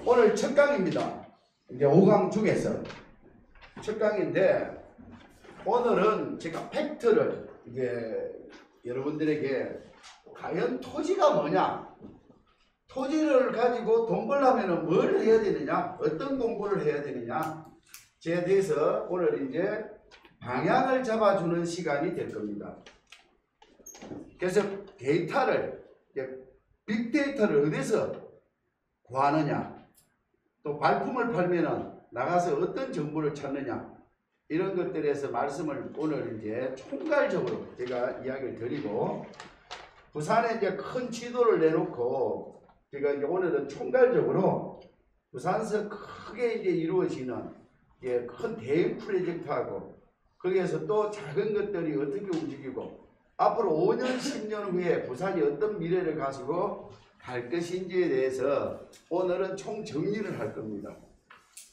오늘 첫 강입니다. 이제 5강 중에서 첫 강인데, 오늘은 제가 팩트를 이제 여러분들에게 과연 토지가 뭐냐, 토지를 가지고 돈 벌려면 뭘 해야 되느냐, 어떤 공부를 해야 되느냐에 대해서 오늘 이제 방향을 잡아주는 시간이 될 겁니다. 그래서 데이터를, 빅데이터를 어디서 구하느냐, 또 발품을 팔면은 나가서 어떤 정보를 찾느냐, 이런 것들에서 말씀을 오늘 이제 총괄적으로 제가 이야기를 드리고, 부산에 이제 큰 지도를 내놓고 제가 이제 오늘은 총괄적으로 부산에서 크게 이제 이루어지는 큰 대형 프로젝트하고, 거기에서 또 작은 것들이 어떻게 움직이고 앞으로 5년 10년 후에 부산이 어떤 미래를 가지고 갈 것인지에 대해서 오늘은 총 정리를 할 겁니다.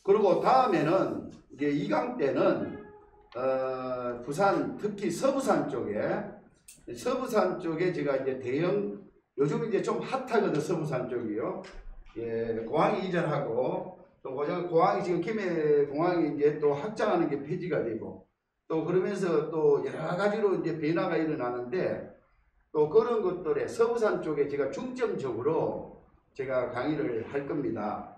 그리고 다음에는 이제 2강 때는 부산, 특히 서부산 쪽에 제가 이제 대형, 요즘 이제 좀 핫하거든 서부산 쪽이요. 공항이 이전하고, 또 공항이 지금 김해 공항이 이제 또 확장하는 게 폐지가 되고, 또 그러면서 또 여러 가지로 이제 변화가 일어나는데, 또 그런 것들에 서부산 쪽에 제가 중점적으로 제가 강의를 할 겁니다.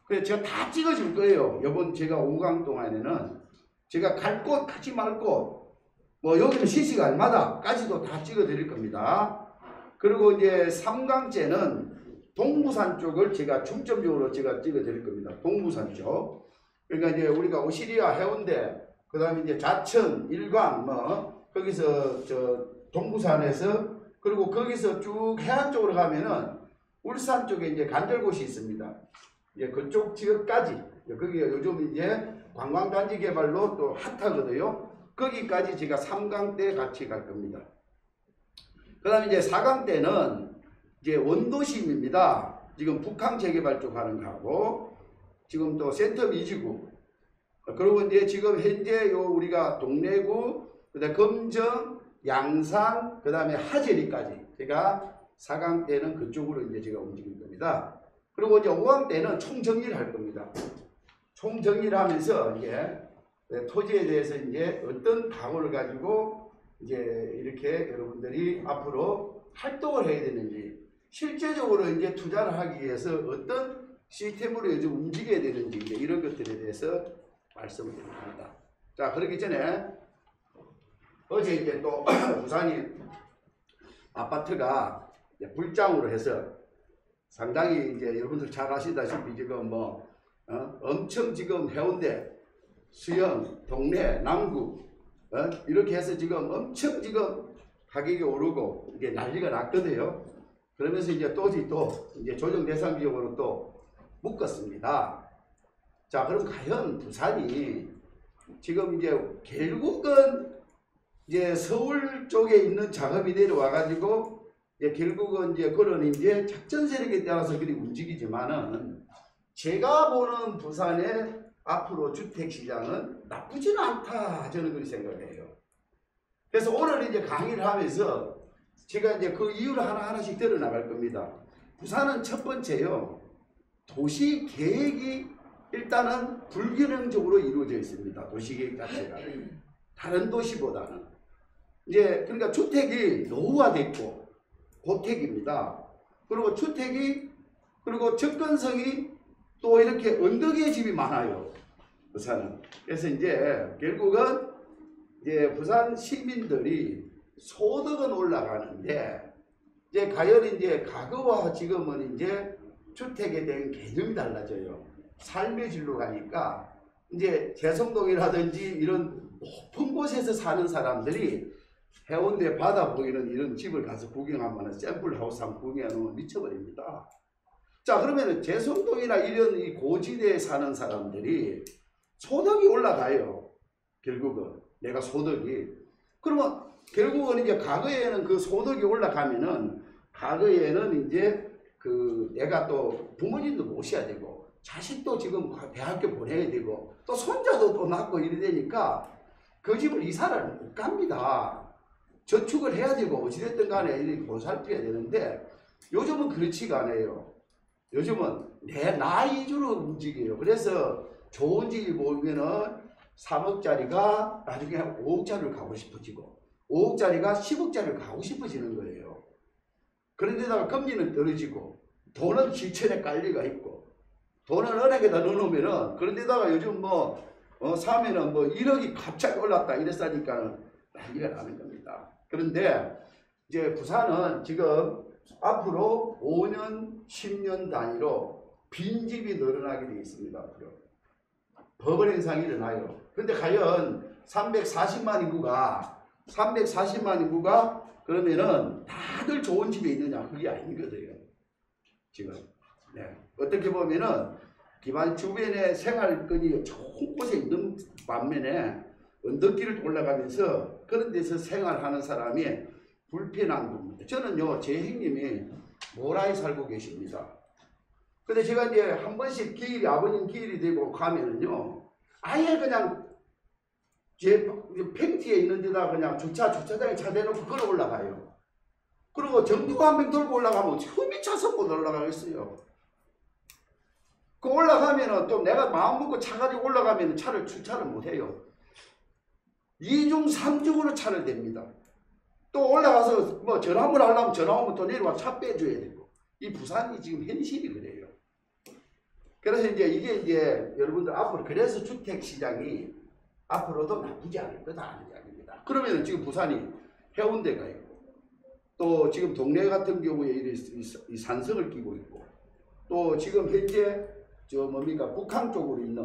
그래서 제가 다 찍어줄 거예요. 이번 제가 5강 동안에는 제가 갈 곳, 가지 말 곳, 뭐 여기는 실시간마다까지도 다 찍어 드릴 겁니다. 그리고 이제 3강째는 동부산 쪽을 제가 중점적으로 제가 찍어 드릴 겁니다. 동부산 쪽. 그러니까 이제 우리가 오시리아, 해운대, 그 다음에 이제 자천, 일광, 뭐 거기서 동부산에서, 그리고 거기서 쭉 해안 쪽으로 가면은 울산 쪽에 이제 간절곶이 있습니다. 그쪽 지역까지, 거기가 요즘 이제 관광단지 개발로 또 핫하거든요. 거기까지 제가 3강 때 같이 갈 겁니다. 그 다음에 이제 4강 때는 이제 원도심입니다. 지금 북항 재개발 쪽 하는 거하고, 지금 또 센터 미지구, 그리고 이제 지금 현재 우리가 동래구, 그다음에 금정, 양산, 그 다음에 하재리까지 제가 4강 때는 그쪽으로 이제 제가 움직일 겁니다. 그리고 이제 5강 때는 총정리를 할 겁니다. 총정리를 하면서 이제 토지에 대해서 이제 어떤 각오를 가지고 이제 이렇게 여러분들이 앞으로 활동을 해야 되는지, 실제적으로 이제 투자를 하기 위해서 어떤 시스템으로 요즘 움직여야 되는지, 이제 이런 것들에 대해서 말씀을 드립니다. 자, 그렇기 전에 어제 이제 또 부산이 아파트가 불장으로 해서 상당히 이제 여러분들 잘 아시다시피 지금 뭐 엄청 지금 해운대, 수영, 동래, 남구 이렇게 해서 지금 엄청 지금 가격이 오르고 이게 난리가 났거든요. 그러면서 이제 또 이제 조정 대상 지역으로 또 묶었습니다. 자, 그럼 과연 부산이 지금 이제 결국은 이제 서울 쪽에 있는 작업이 내려와 가지고 결국은 이제 그런 이제 작전 세력에 따라서 그리 움직이지만은, 제가 보는 부산의 앞으로 주택 시장은 나쁘지는 않다, 저는 그렇게 생각해요. 그래서 오늘 이제 강의를 하면서 제가 이제 그 이유를 하나하나씩 드러나갈 겁니다. 부산은 첫 번째요, 도시 계획이 일단은 불균형적으로 이루어져 있습니다. 도시계획 자체가 다른 도시보다는 이제, 그러니까 주택이 노후화됐고 고택입니다. 그리고 주택이, 그리고 접근성이 또 이렇게 언덕에 집이 많아요, 부산은. 그래서 이제 결국은 이제 부산 시민들이 소득은 올라가는데, 이제 과연 이제 과거와 지금은 이제 주택에 대한 개념이 달라져요. 삶의 질로 가니까 이제 재성동이라든지 이런 높은 곳에서 사는 사람들이 해운대 바다 보이는 이런 집을 가서 구경하면 샘플 하우스 한번 구경하면 미쳐버립니다. 자, 그러면 재성동이나 이런 이 고지대에 사는 사람들이 소득이 올라가요. 결국은 내가 소득이, 그러면 결국은 이제 과거에는 그 소득이 올라가면은, 과거에는 이제 내가 또 부모님도 모셔야 되고, 자식도 지금 대학교 보내야 되고, 또 손자도 또 낳고 이래 되니까 그 집을 이사를 못 갑니다. 저축을 해야 되고 어찌됐든 간에 이렇게 보살펴야 되는데, 요즘은 그렇지가 않아요. 요즘은 나 위주로 움직여요. 그래서 좋은 집이 모이면은 3억짜리가 나중에 5억짜리를 가고 싶어지고 5억짜리가 10억짜리를 가고 싶어지는 거예요. 그런데다가 금리는 떨어지고 돈은 실천에 깔리가 있고 돈은 은행에다 넣어놓으면은 그런데다가 요즘 사면은 1억이 갑자기 올랐다 이랬으니까는 난리가 나는 겁니다. 그런데 이제 부산은 지금 앞으로 5년, 10년 단위로 빈집이 늘어나게 되어 있습니다. 앞으로. 버블 현상이 일어나요. 근데 과연 340만 인구가 그러면은 다들 좋은 집에 있느냐? 그게 아니거든요. 지금. 네. 어떻게 보면은 기반 주변에 생활권이 좋은 곳에 있는 반면에 언덕길을 올라가면서 그런 데서 생활하는 사람이 불편한 겁니다. 저는요, 제 형님이 모라에 살고 계십니다. 근데 제가 이제 한 번씩 아버님 기일이 되고 가면은요, 아예 그냥 제 팽지에 있는 데다 그냥 주차장에 차 대놓고 걸어 올라가요. 그리고 전기구 한 명 들고 올라가면 흠이 차서 못 올라가겠어요. 그 올라가면은 또 내가 마음 먹고 차 가지고 올라가면 차를 주차를 못 해요. 2중 3중으로 차를 댑니다. 또 올라가서 전화를 하려면 전화 오면 또 내려와 차 빼줘야 되고. 이 부산이 지금 현실이 그래요. 그래서 이게 이제 여러분들 앞으로 그래서 주택 시장이 앞으로도 나쁘지 않을 거다 하는 이야기입니다. 그러면 지금 부산이 해운대가 있고 또 지금 동네 같은 경우에 이 산성을 끼고 있고 또 지금 현재 북한 쪽으로 있는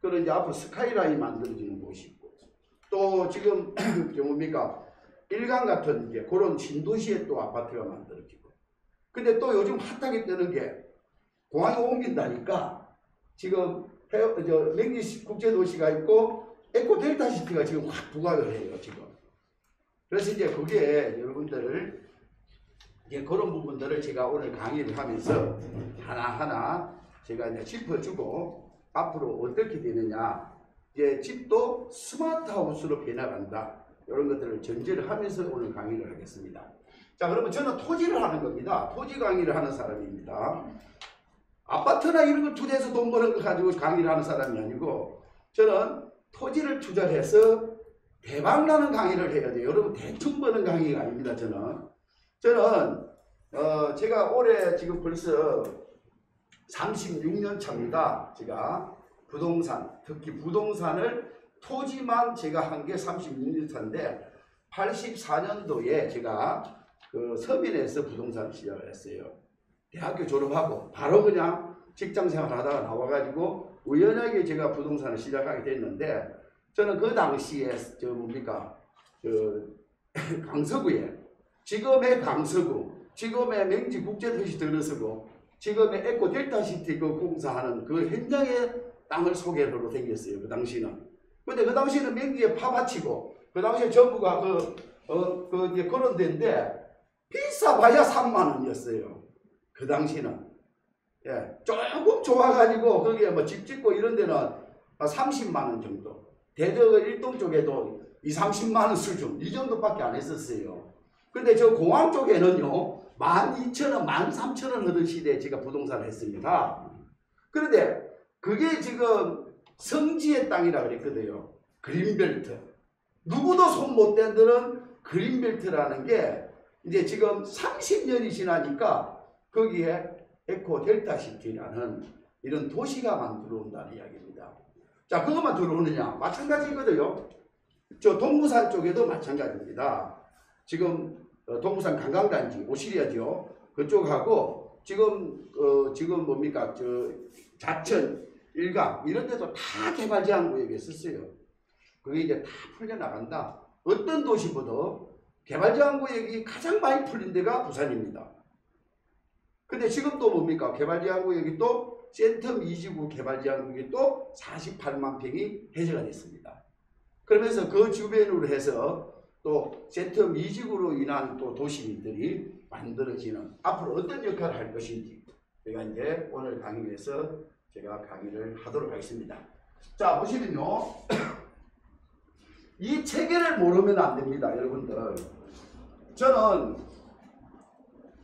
그런 이제 앞으로 스카이라인 만들어지는 곳이 있고 또 지금 일간 같은 이제 그런 신도시에 또 아파트가 만들어지고 근데 또 요즘 핫하게 뜨는 게 공항에 옮긴다니까 지금 맹지 국제도시가 있고 에코 델타시티가 지금 확 부각을 해요 지금. 그래서 이제 그게 여러분들 이제 그런 부분들을 제가 오늘 강의를 하면서 하나하나 제가 이제 짚어주고 앞으로 어떻게 되느냐 이제 집도 스마트 하우스로 변해간다 이런 것들을 전제를 하면서 오늘 강의를 하겠습니다. 자 그러면 저는 토지를 하는 겁니다. 토지 강의를 하는 사람입니다. 아파트나 이런 걸 투자해서 돈 버는 거 가지고 강의를 하는 사람이 아니고 저는 토지를 투자를 해서 대박나는 강의를 해야 돼요. 여러분 대충 버는 강의가 아닙니다. 저는 제가 올해 지금 벌써 36년 차입니다. 제가 부동산 특히 부동산을 토지만 제가 한 게 36년 차인데 84년도에 제가 그 서민에서 부동산 시작을 했어요. 대학교 졸업하고 바로 그냥 직장생활 하다가 나와가지고 우연하게 제가 부동산을 시작하게 됐는데 저는 그 당시에 강서구에 지금의 강서구 지금의 맹지 국제도시 들어서고 지금의 에코 델타시티 그 공사하는 그 현장의 땅을 소개로 생겼어요. 그 당시는. 근데 그 당시는 맹지에 파밭이고 그 당시에 전부가 그런 데인데 비싸봐야 3만 원이었어요. 그 당시는. 예, 조금 좋아가지고 거기에 집 짓고 이런 데는 30만 원 정도. 대저 일동 쪽에도 30만 원 수준 이 정도밖에 안 했었어요. 근데 저 공항 쪽에는요 12,000원, 13,000원 하던 시대에 제가 부동산을 했습니다. 그런데 그게 지금 성지의 땅이라 그랬거든요. 그린벨트. 누구도 손 못 댄 데는 그린벨트라는 게 이제 지금 30년이 지나니까 거기에 에코 델타시티라는 이런 도시가 만들어온다는 이야기입니다. 자, 그것만 들어오느냐? 마찬가지거든요. 저 동부산 쪽에도 마찬가지입니다. 지금 동부산 관광단지 오시리아죠. 그쪽하고 지금 자천, 일강 이런 데도 다 개발제한구역에 썼어요. 그게 이제 다 풀려나간다. 어떤 도시보다 개발제한구역이 가장 많이 풀린 데가 부산입니다. 근데 지금 또 개발제한구역이 또 센텀 2지구 개발제한구역이 또 48만 평이 해제가 됐습니다. 그러면서 그 주변으로 해서 또 센텀 2지구로 인한 또 도시들이 만들어지는 앞으로 어떤 역할을 할 것인지 제가 이제 오늘 강의에서 제가 강의를 하도록 하겠습니다. 자, 보시면요. 이 체계를 모르면 안 됩니다, 여러분들. 저는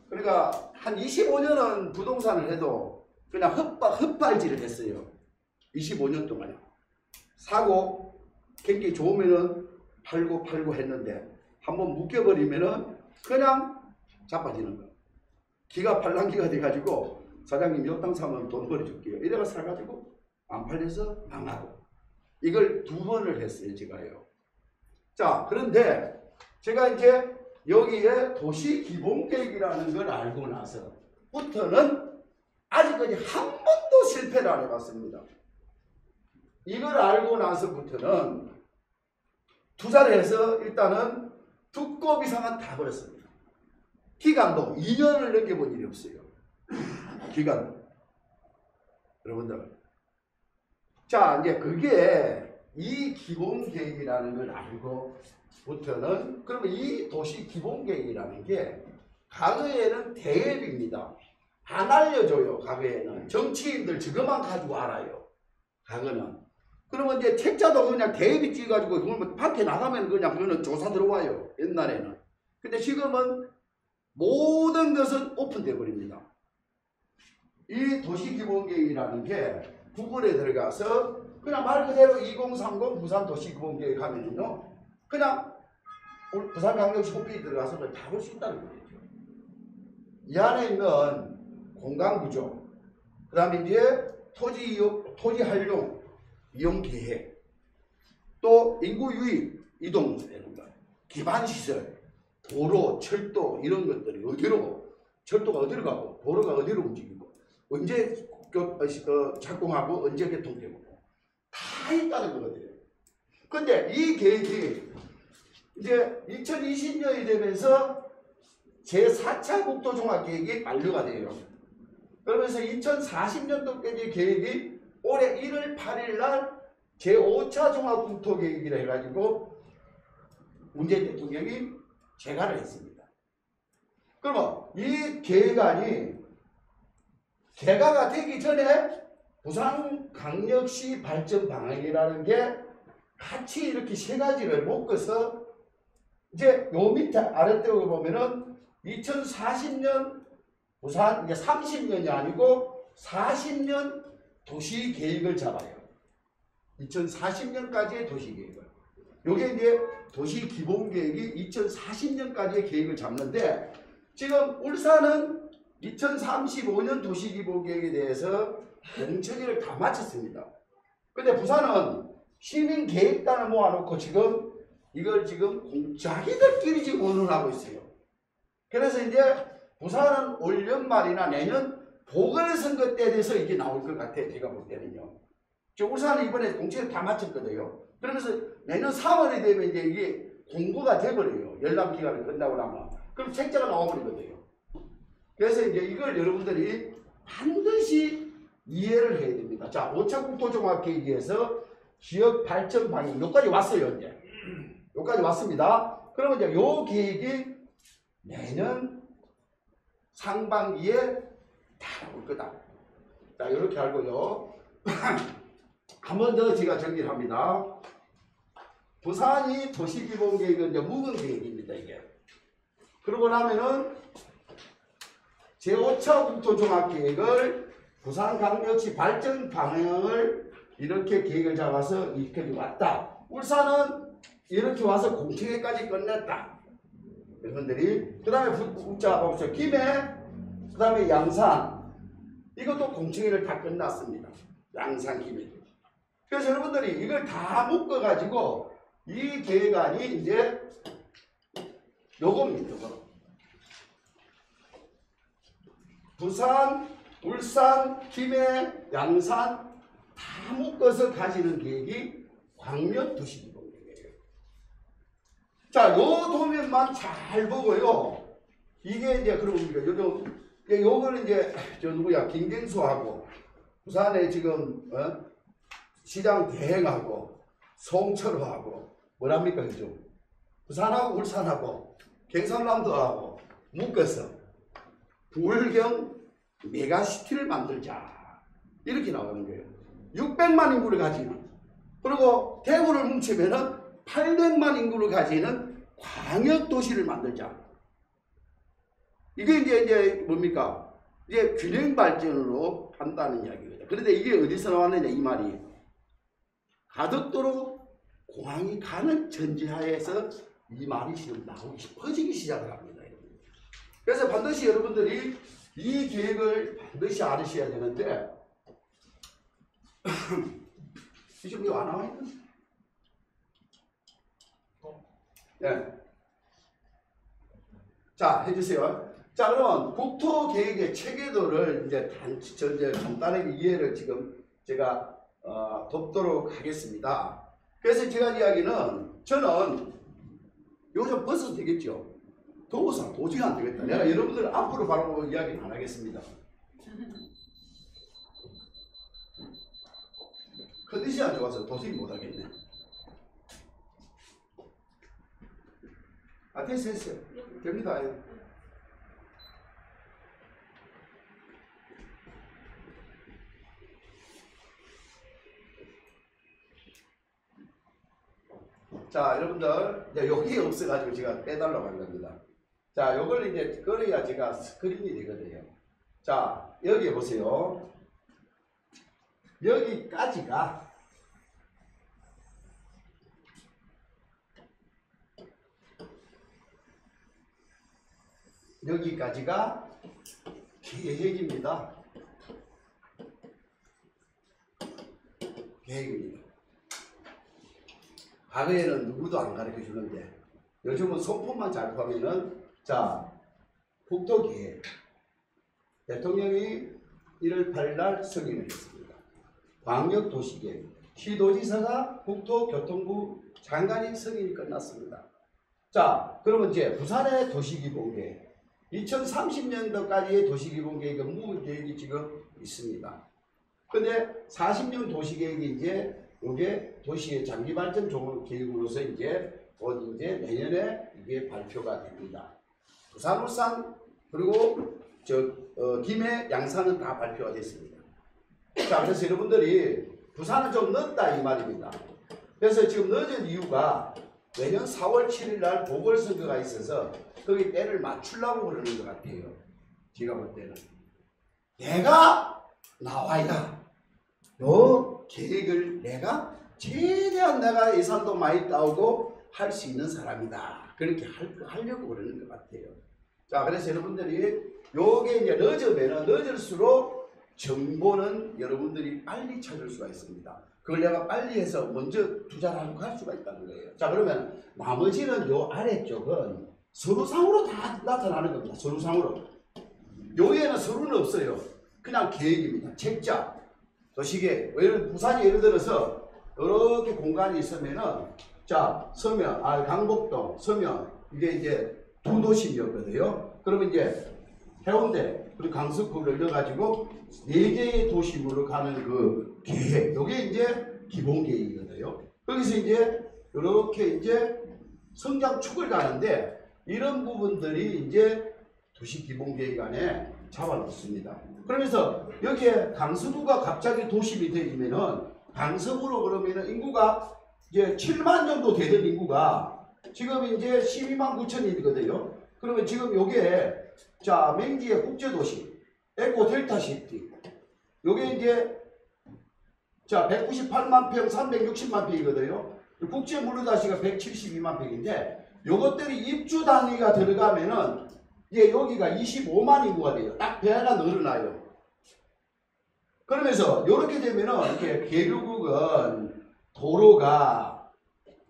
그러니까 한 25년은 부동산을 해도 그냥 헛발질을 했어요. 25년 동안요. 사고 경기 좋으면은 팔고 했는데 한번 묶여버리면은 그냥 자빠지는 거예요. 기가 팔랑기가 돼가지고 사장님 요 땅 사면 돈 벌어줄게요. 이래가 사가지고 안 팔려서 망하고 이걸 2번을 했어요. 제가요. 자, 그런데 제가 이제 여기에 도시기본계획이라는 걸 알고 나서부터는 아직까지 한 번도 실패를 안 해봤습니다. 이걸 알고 나서부터는 투자를 해서 일단은 두꺼비 상은 다 버렸습니다. 기간도 2년을 넘겨본 일이 없어요. 기간도. 여러분들. 자, 이제 그게 이 기본계획이라는 걸 알고부터는 그러면 이 도시기본계획이라는 게 과거에는 대회입니다. 안 알려줘요. 과거에는. 정치인들 저것만 가지고 알아요. 과거는. 그러면 이제 책자도 그냥 대비 찍어가지고 그러면 밖에 나가면 그냥 그거는 조사 들어와요. 옛날에는. 근데 지금은 모든 것은 오픈돼 버립니다. 이 도시기본계획이라는 게 구글에 들어가서 그냥 말 그대로 2030 부산 도시기본계획 하면요. 그냥 부산광역시 홈페이지 들어가서 다 볼 수 있다는 거예요. 이 안에 있는 공간구조, 그 다음에 이제 토지 활용, 이용 계획, 또 인구 유입, 이동되는 것, 기반시설, 도로, 철도 이런 것들이 철도가 어디로 가고 도로가 어디로 움직이고 언제 착공하고 언제 개통되고 다 있다는 거거든요. 근데 이 계획이 이제 2020년이 되면서 제4차 국토종합계획이 만료가 돼요. 그러면서 2040년도까지 계획이 올해 1월 8일 날 제5차 종합국토계획이라 해가지고 문재인 대통령이 재가를 했습니다. 그러면 이 계획안이 개가가 되기 전에 부산광역시 발전 방향이라는 게 같이 이렇게 세 가지를 묶어서 이제 요 밑에 아래쪽에 보면은 2040년 부산 이제 30년이 아니고 40년 도시 계획을 잡아요. 2040년까지의 도시 계획을. 요게 이제 도시 기본 계획이 2040년까지의 계획을 잡는데 지금 울산은 2035년 도시 기본 계획에 대해서 공청회를 다 마쳤습니다. 근데 부산은 시민 계획단을 모아놓고 지금 이걸 지금 자기들끼리 지금 의논하고 있어요. 그래서 이제 부산은 올 연말이나 내년 보궐선거 때 돼서 이게 나올 것 같아요. 제가 볼 때는요. 울산은 이번에 공청회 다 마쳤거든요. 그러면서 내년 4월이 되면 이제 이게 공고가 돼버려요. 열람 기간이 끝나고 나면. 그럼 책자가 나와버리거든요. 그래서 이제 이걸 여러분들이 반드시 이해를 해야 됩니다. 자, 5차 국토종합계획에서 지역 발전 방향, 여기까지 왔어요, 이제. 여기까지 왔습니다. 그러면 이제 요 계획이 내년 상반기에 다 나올 거다. 자, 이렇게 알고요. 한 번 더 제가 정리를 합니다. 부산이 도시기본계획은 이제 묵은 계획입니다, 이게. 그러고 나면은 제5차 국토종합계획을 부산광역시 발전 방향을 이렇게 계획을 잡아서 이렇게 왔다. 울산은 이렇게 와서 공청회까지 끝냈다. 여러분들이 그 다음에 봅시다. 김해, 그 다음에 양산 이것도 공청회를 다 끝났습니다. 양산 김해. 그래서 여러분들이 이걸 다 묶어 가지고 이 계획안이 이제 요겁니다. 요거. 부산, 울산, 김해, 양산 다 묶어서 가지는 계획이 광역도시기본계획이에요. 자, 요 도면만 잘 보고요. 이게 이제 그러고 요거는 이제 김경수하고 부산에 지금 시장 대행하고 송철호하고 뭐랍니까 그죠? 부산하고 울산하고 경상남도하고 묶어서 부울경 메가시티를 만들자 이렇게 나오는 거예요. 600만 인구를 가지는 그리고 대구를 뭉치면은 800만 인구를 가지는 광역도시를 만들자. 이게 이제 뭡니까? 이제 균형 발전으로 한다는 이야기거든요. 그런데 이게 어디서 나왔느냐 이 말이 가덕도로 공항이 가는 전제하에서 이 말이 지금 나오기 퍼지기 시작을 합니다. 그래서 반드시 여러분들이 이 계획을 반드시 알으셔야 되는데 지금 이거 안 나와 있는? 네. 자, 해주세요. 자, 그러면 국토계획의 체계도를 이제 간단하게 이해를 지금 제가 돕도록 하겠습니다. 그래서 제가 이야기는 저는 이거 좀 벗어도 되겠죠? 더워서 도저히 안 되겠다. 내가 여러분들 앞으로 바로 이야기는 안 하겠습니다. 컨디션이 안 좋아서 도저히 못 하겠네. 됐어요. 됩니다. 자, 여러분들, 이제 여기 없어가지고 제가 빼달라고 한 겁니다. 자, 요걸 이제 끌어야 제가 스크린이 되거든요. 자, 여기 보세요. 여기까지가 계획입니다. 계획입니다. 과거에는 누구도 안 가르쳐 주는데 요즘은 손품만 잘 구하면은 자, 국토계획 대통령이 1월 8일 승인을 했습니다. 광역도시계획 시도지사가 국토교통부 장관이 승인이 끝났습니다. 자, 그러면 이제 부산의 도시기본계획 2030년도까지의 도시기본계획은 무계획이 지금 있습니다. 근데 40년 도시계획이 이제 이게 도시의 장기발전 계획으로서 이제 곧 이제 내년에 이게 발표가 됩니다. 부산, 울산 그리고 김해, 양산은 다 발표가 됐습니다. 자, 그래서 여러분들이 부산은 좀 늦다 이 말입니다. 그래서 지금 늦은 이유가 내년 4월 7일 날 보궐선거가 있어서 거기 때를 맞추려고 그러는 것 같아요. 제가 볼 때는 내가 나와야 요 계획을 내가 최대한 내가 예산도 많이 따오고 할 수 있는 사람이다. 그렇게 하려고 그러는 것 같아요. 자, 그래서 여러분들이 요게 이제 늦으면 늦을수록 정보는 여러분들이 빨리 찾을 수가 있습니다. 그걸 내가 빨리 해서 먼저 투자를 하고 갈 수가 있다는 거예요. 자, 그러면 나머지는 요 아래쪽은 서류상으로 다 나타나는 겁니다. 서류상으로. 여기에는 서류는 없어요. 그냥 계획입니다. 책자, 도시계획. 부산이 예를 들어서 이렇게 공간이 있으면은 자, 서면, 강북동, 서면 이게 이제 두 도심이었거든요. 그러면 이제 해운대 그리고 강서구를 넣어가지고 4개의 도심으로 가는 그 계획, 이게 이제 기본 계획이거든요. 거기서 이제 이렇게 이제 성장축을 가는데 이런 부분들이 이제 도시 기본 계획 안에 잡아놓습니다. 그러면서 여기에 강서구가 갑자기 도심이 되면은 강서구로 그러면은 인구가 이제 7만 정도 되던 인구가 지금 이제 12만 9천이거든요. 그러면 지금 요게 자, 맹지의 국제도시, 에코 델타시티. 요게 이제 자, 198만 평, 360만 평이거든요. 국제 물류다시가 172만 평인데 요것들이 입주 단위가 들어가면은 이제 여기가 25만 인구가 돼요. 딱 배가 늘어나요. 그러면서 요렇게 되면은 이렇게 계류국은 도로가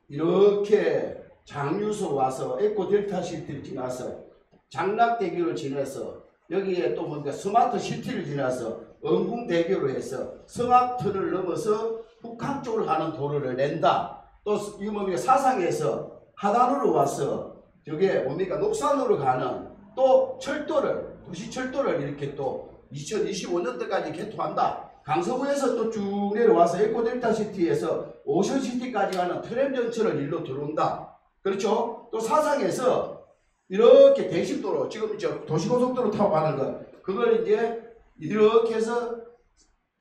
이렇게 장유소 와서 에코 델타시티를 지나서 장락대교를 지나서 여기에 또 뭔가 스마트 시티를 지나서 은궁대교로 해서 성악터를 넘어서 북한 쪽으로 가는 도로를 낸다. 또 이거 뭡니까 사상에서 하단으로 와서 저게 뭡니까 녹산으로 가는 또 철도를 도시철도를 이렇게 또 2025년도까지 개통한다. 강서구에서 또 쭉 내려와서 에코델타시티에서 오션시티까지 가는 트램전철을 일로 들어온다. 그렇죠? 또 사상에서 이렇게 대식도로 지금 저 도시고속도로 타고 가는 것 그걸 이제 이렇게 해서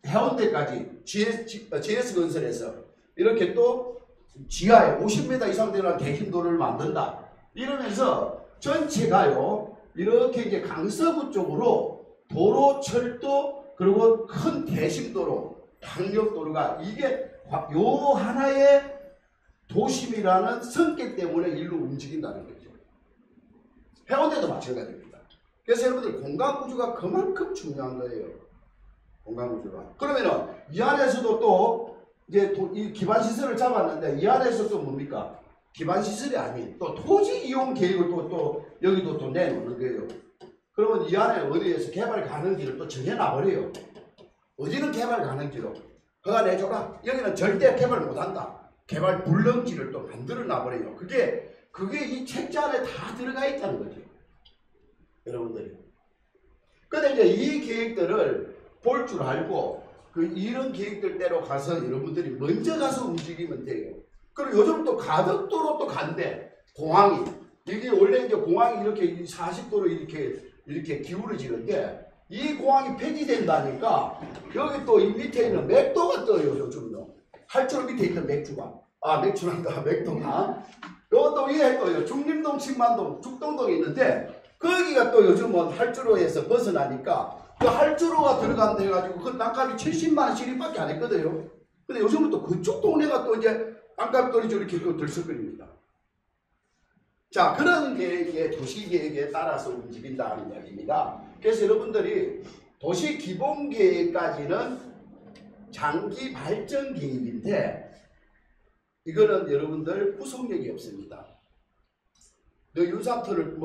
해운대까지 GS건설에서 이렇게 또 지하에 50m 이상 되는 대심도로를 만든다. 이러면서 전체가요 이렇게 이제 강서구 쪽으로 도로, 철도, 그리고 큰 대심도로, 강력도로가 이게 요 하나의 도심이라는 성격 때문에 일로 움직인다는 거죠. 해운대도 마찬가지입니다. 그래서 여러분들 공간구조가 그만큼 중요한 거예요. 공간구조가. 그러면은 이 안에서도 또 이제 이 기반시설을 잡았는데 이 안에서 또 뭡니까? 기반시설이 아닌 또 토지 이용 계획을 또 여기도 또 내놓는 거예요. 그러면 이 안에 어디에서 개발 가능지를 또 정해놔버려요. 어디는 개발 가능지로 허가 내줘라. 여기는 절대 개발 못한다. 개발 불능지를 또 만들어 놔버려요. 그게 이 책자 안에 다 들어가 있다는 거죠. 여러분들이. 근데 이제 이 계획들을 볼 줄 알고 이런 계획들대로 가서 여러분들이 먼저 가서 움직이면 돼요. 그리고 요즘 또 가덕도로 또 간대. 공항이. 이게 원래 이제 공항이 이렇게 40도로 이렇게 기울어지는데 이 공항이 폐지된다니까 여기 또 이 밑에 있는 맥도가 떠요. 요즘요. 활주로 밑에 있는 맥주가. 맥주란다. 맥도가. 요것도 위에 떠요. 중림동, 칭만동, 죽동동이 있는데 거기가 또 요즘은 활주로에서 벗어나니까 그 활주로가 들어간다 해가지고 그 땅값이 70만원씩밖에 안 했거든요. 근데 요즘은 또 그쪽 동네가 또 이제 땅값들이 저렇게 또 들썩거립니다. 자, 그런 계획에, 도시계획에 따라서 움직인다는 이야기입니다. 그래서 여러분들이 도시 기본계획까지는 장기 발전 계획인데 이거는 여러분들 구속력이 없습니다. 너 윤산터를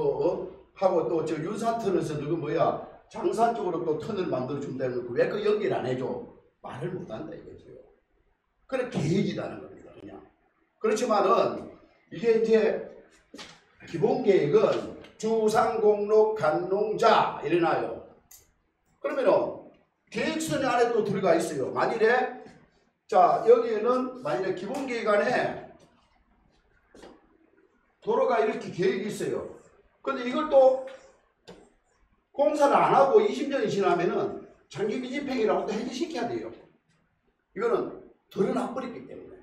하고 또 저 윤산터에서 누구 장산 쪽으로 또 터널 만들어 준다는 거 왜 그 연결 안 해줘? 말을 못 한다 이거죠. 그래 계획이라는 겁니다. 그냥. 그렇지만은 이게 이제 기본 계획은 주상공록 간농자 이래놔요. 그러면은 계획선 안에 또 들어가 있어요. 만일에 자 여기에는 만일에 기본 계획 안에 도로가 이렇게 계획이 있어요. 근데 이걸 또 공사를 안 하고 20년이 지나면은 장기 미집행이라고 또 해제시켜야 돼요. 이거는 드러나버렸기 때문에.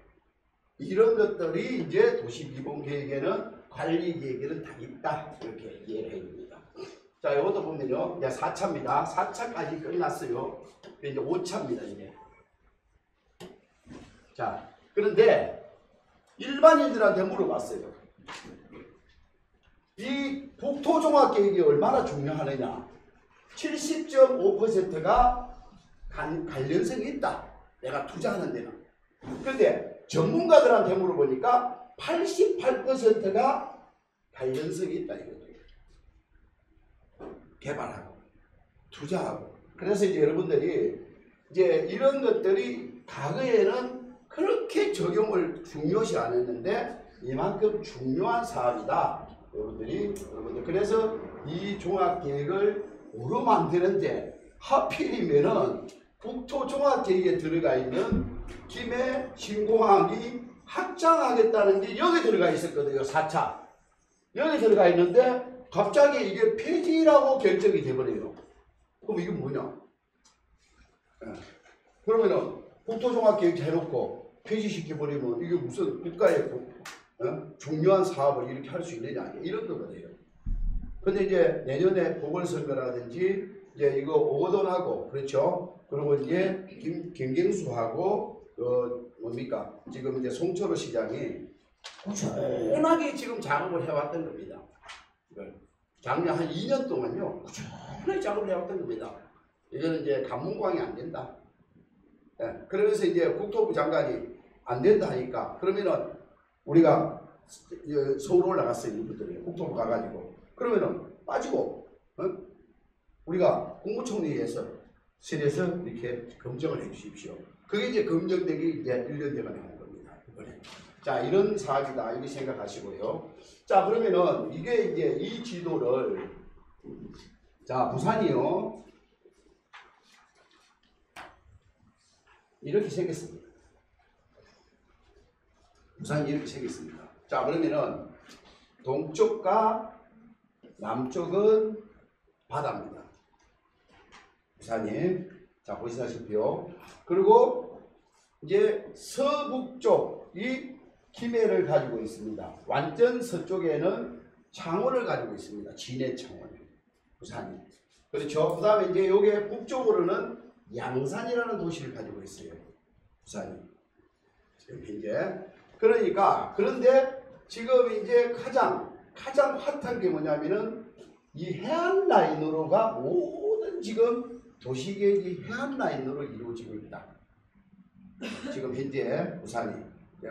이런 것들이 이제 도시기본계획에는 관리계획에는 다 있다. 이렇게 이해를 해줍니다. 자, 이것도 보면요. 이제 4차입니다. 4차까지 끝났어요. 이제 5차입니다. 이제. 자, 그런데 일반인들한테 물어봤어요. 이 국토종합계획이 얼마나 중요하느냐. 70.5%가 관련성이 있다. 내가 투자하는 데는. 그런데 전문가들한테 물어보니까 88%가 관련성이 있다 이거죠. 개발하고 투자하고. 그래서 이제 여러분들이 이제 이런 것들이 과거에는 그렇게 적용을 중요시 안 했는데 이만큼 중요한 사업이다. 여러분들 그래서 이 종합계획을 뭐로 만드는데 하필이면은 국토종합계획에 들어가 있는 김해 신공항이 확장하겠다는 게 여기 들어가 있었거든요. 4차. 여기 들어가 있는데 갑자기 이게 폐지라고 결정이 돼버려요. 그럼 이게 뭐냐? 그러면은 국토종합계획 해놓고 폐지시켜버리면 이게 무슨 국가의 중요한 사업을 이렇게 할 수 있느냐 이런 거거든요. 근데 이제 내년에 보궐선거라든지 이제 이거 오거돈하고 그렇죠. 그리고 이제 김경수하고 뭡니까 지금 이제 송철호 시장이 꾸준하게 지금 작업을 해왔던 겁니다. 작년 한 2년 동안요 꾸준하게 작업을 해왔던 겁니다. 이거는 이제 간문광이 안 된다. 그러면서 이제 국토부 장관이 안 된다 하니까 그러면은 우리가 서울 올라갔어요. 이분들이 국토부 가가지고 그러면은 빠지고 우리가 국무총리에서 실에서 이렇게 검증을 해 주십시오. 그게 이제 검증되기 이제 1년 돼가 나온 겁니다. 이번에. 자, 이런 사업이다 이렇게 생각하시고요. 자, 그러면은 이게 이제 이 지도를 자 부산이요 이렇게 생겼습니다. 부산이 이렇게 생겼습니다. 자, 그러면은 동쪽과 남쪽은 바다입니다. 부산이. 자, 보시다시피요. 그리고 이제 서북쪽이 김해를 가지고 있습니다. 완전 서쪽에는 창원을 가지고 있습니다. 진해 창원. 부산이. 그렇죠. 그 다음에 이제 요게 북쪽으로는 양산이라는 도시를 가지고 있어요. 부산이. 지금 현재. 그러니까 그런데 지금 이제 가장 핫한 게 뭐냐면은 이 해안 라인으로가 모든 지금 도시계획이 해안 라인으로 이루어지고 있다. 지금 현재 부산이.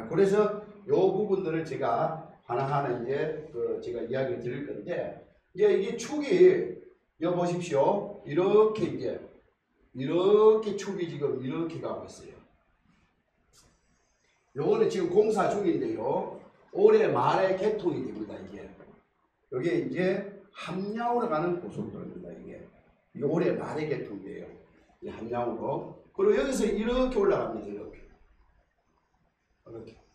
그래서 요 부분들을 제가 하나하나 이제 제가 이야기 드릴 건데, 이제 이게 축이 여 보십시오. 이렇게 이제 이렇게 축이 지금 이렇게 가고 있어요. 요거는 지금 공사 중인데요. 올해 말에 개통이 됩니다. 이게 이제 함양으로 가는 고속도로입니다. 이게 올해 말에 개통돼요. 이 함양으로. 그리고 여기서 이렇게 올라갑니다. 이렇게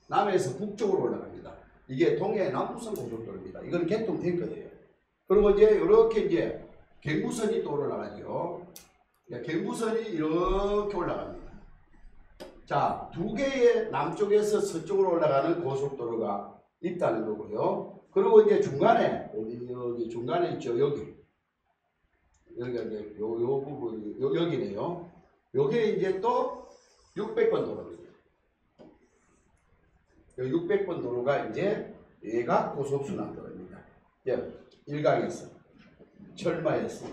남해에서 북쪽으로 올라갑니다. 이게 동해 남부선 고속도로입니다. 이거는 개통됐거든요. 그리고 이제 이렇게 이제 경부선이 또 올라가죠. 경부선이 이렇게 올라갑니다. 자, 두 개의 남쪽에서 서쪽으로 올라가는 고속도로가 있다는 거고요. 그리고 이제 중간에 여기 중간에 있죠. 여기가 이제 요 부분이 여기네요. 요게 이제 또 600번 도로입니다. 600번 도로가 이제 얘가 고속순환도로입니다. 일강에서 철마에서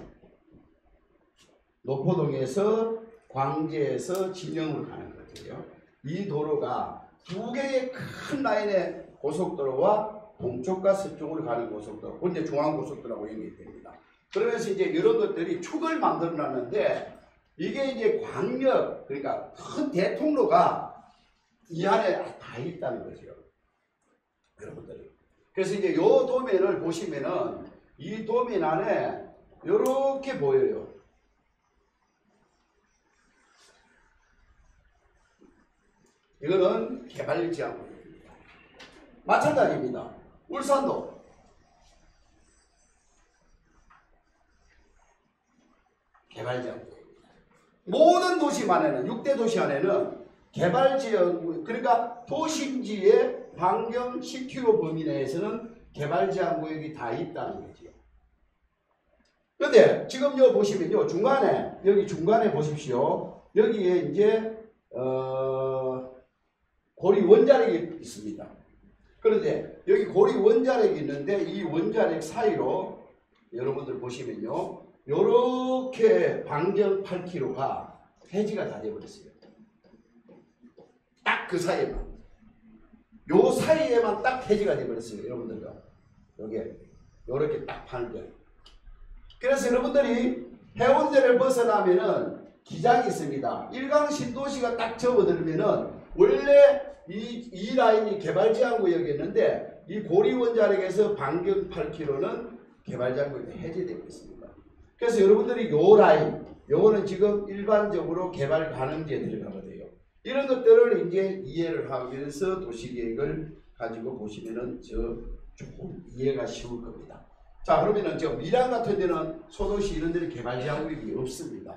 노포동에서 광주에서 진영으로 가는 거죠. 이 도로가 두 개의 큰 라인의 고속도로와 동쪽과 서쪽으로 가는 고속도로, 본제 중앙고속도로라고 연결됩니다. 그러면서 이제 이런 것들이 축을 만들어 놨는데, 이게 이제 광역, 그러니까 큰 대통로가 이 안에 다 있다는 거죠. 여러분들이. 그래서 이제 요 도면을 보시면은 이 도면 안에 요렇게 보여요. 이거는 개발지향구역입니다. 마찬가지입니다. 울산도 개발지향구역입니다. 모든 도시만 에는 6대 도시 안에는 개발지향구역, 그러니까 도심지의 반경 10km 범위 내에서는 개발지향구역이 다 있다는 거죠. 근데 지금 여기 보시면요, 중간에, 여기 중간에 보십시오. 여기에 이제 고리 원자력이 있습니다. 그런데 여기 고리 원자력이 있는데, 이 원자력 사이로 여러분들 보시면요, 요렇게 반경 8km가 해지가 다 되어버렸어요. 딱 그 사이에만, 요 사이에만 딱 해지가 되어버렸어요. 여러분들과 여기에 요렇게 딱 반경. 그래서 여러분들이 해운대를 벗어나면은 기장이 있습니다. 일강 신도시가 딱 접어들면은 원래 이 라인이 개발지향구역이었는데, 이 고리원자력에서 반경 8km는 개발지향구역이 해제되고 있습니다. 그래서 여러분들이 요 라인, 요거는 지금 일반적으로 개발 가능지에 들어가거든요. 이런 것들을 이제 이해를 하면서 도시계획을 가지고 보시면은 조금 이해가 쉬울 겁니다. 자, 그러면은 밀양 같은 데는 소도시 이런 데는 개발지향구역이 없습니다.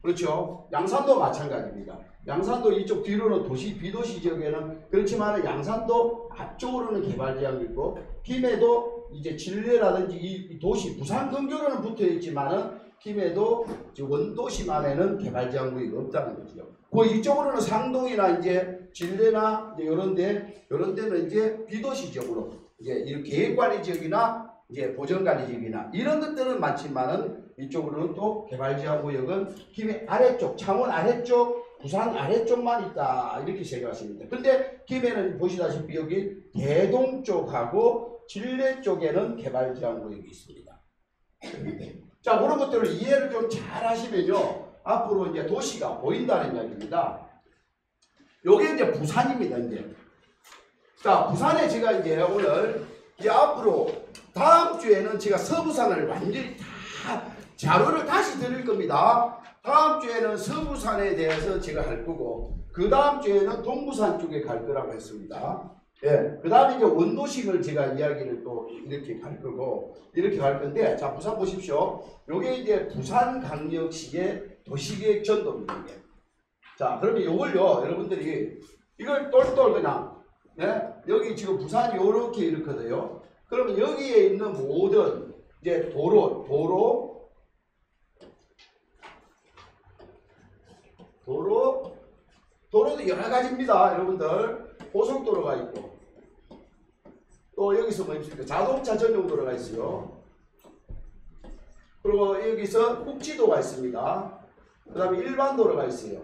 그렇죠? 양산도 마찬가지입니다. 양산도 이쪽 뒤로는 비도시 지역에는 그렇지만 양산도 앞쪽으로는 개발지향이 있고, 김해도 이제 진례라든지 이 도시 부산 근교로는 붙어 있지만은 김해도 원도시만에는 개발지향구역이 없다는 거죠. 그 이쪽으로는 상동이나 이제 진례나 이제 이런 데는 이제 비도시 지역으로 이제 이런 계획관리 지역이나 이제 보전관리 지역이나 이런 것들은 많지만은, 이쪽으로는 또 개발지향구역은 김해 아래쪽, 창원 아래쪽, 부산 아래쪽만 있다, 이렇게 생각하십니다. 근데 김해는 보시다시피 여기 대동 쪽하고 진례 쪽에는 개발지향구역이 있습니다. 자, 그런 것들을 이해를 좀 잘 하시면요, 앞으로 이제 도시가 보인다는 이야기입니다. 요게 이제 부산입니다. 이제 자, 부산에 제가 이제 오늘 이제 앞으로 다음 주에는 제가 서부산을 완전히 다 자료를 다시 드릴 겁니다. 다음 주에는 서부산에 대해서 제가 할 거고, 그 다음 주에는 동부산 쪽에 갈 거라고 했습니다. 예, 그 다음에 이제 원도심을 제가 이야기를 또 이렇게 갈 거고, 이렇게 갈 건데, 자, 부산 보십시오. 요게 이제 부산광역시의 도시계획 전도입니다. 이게. 자, 그러면 요걸요, 여러분들이 이걸 똘똘 그냥, 예? 여기 지금 부산이 요렇게 이렇거든요. 그러면 여기에 있는 모든 이제 도로, 도로도 여러 가지입니다. 여러분들 고속도로가 있고 또 여기서 뭐 있습니까? 자동차 전용 도로가 있어요. 그리고 여기서 국지도가 있습니다. 그 다음에 일반 도로가 있어요.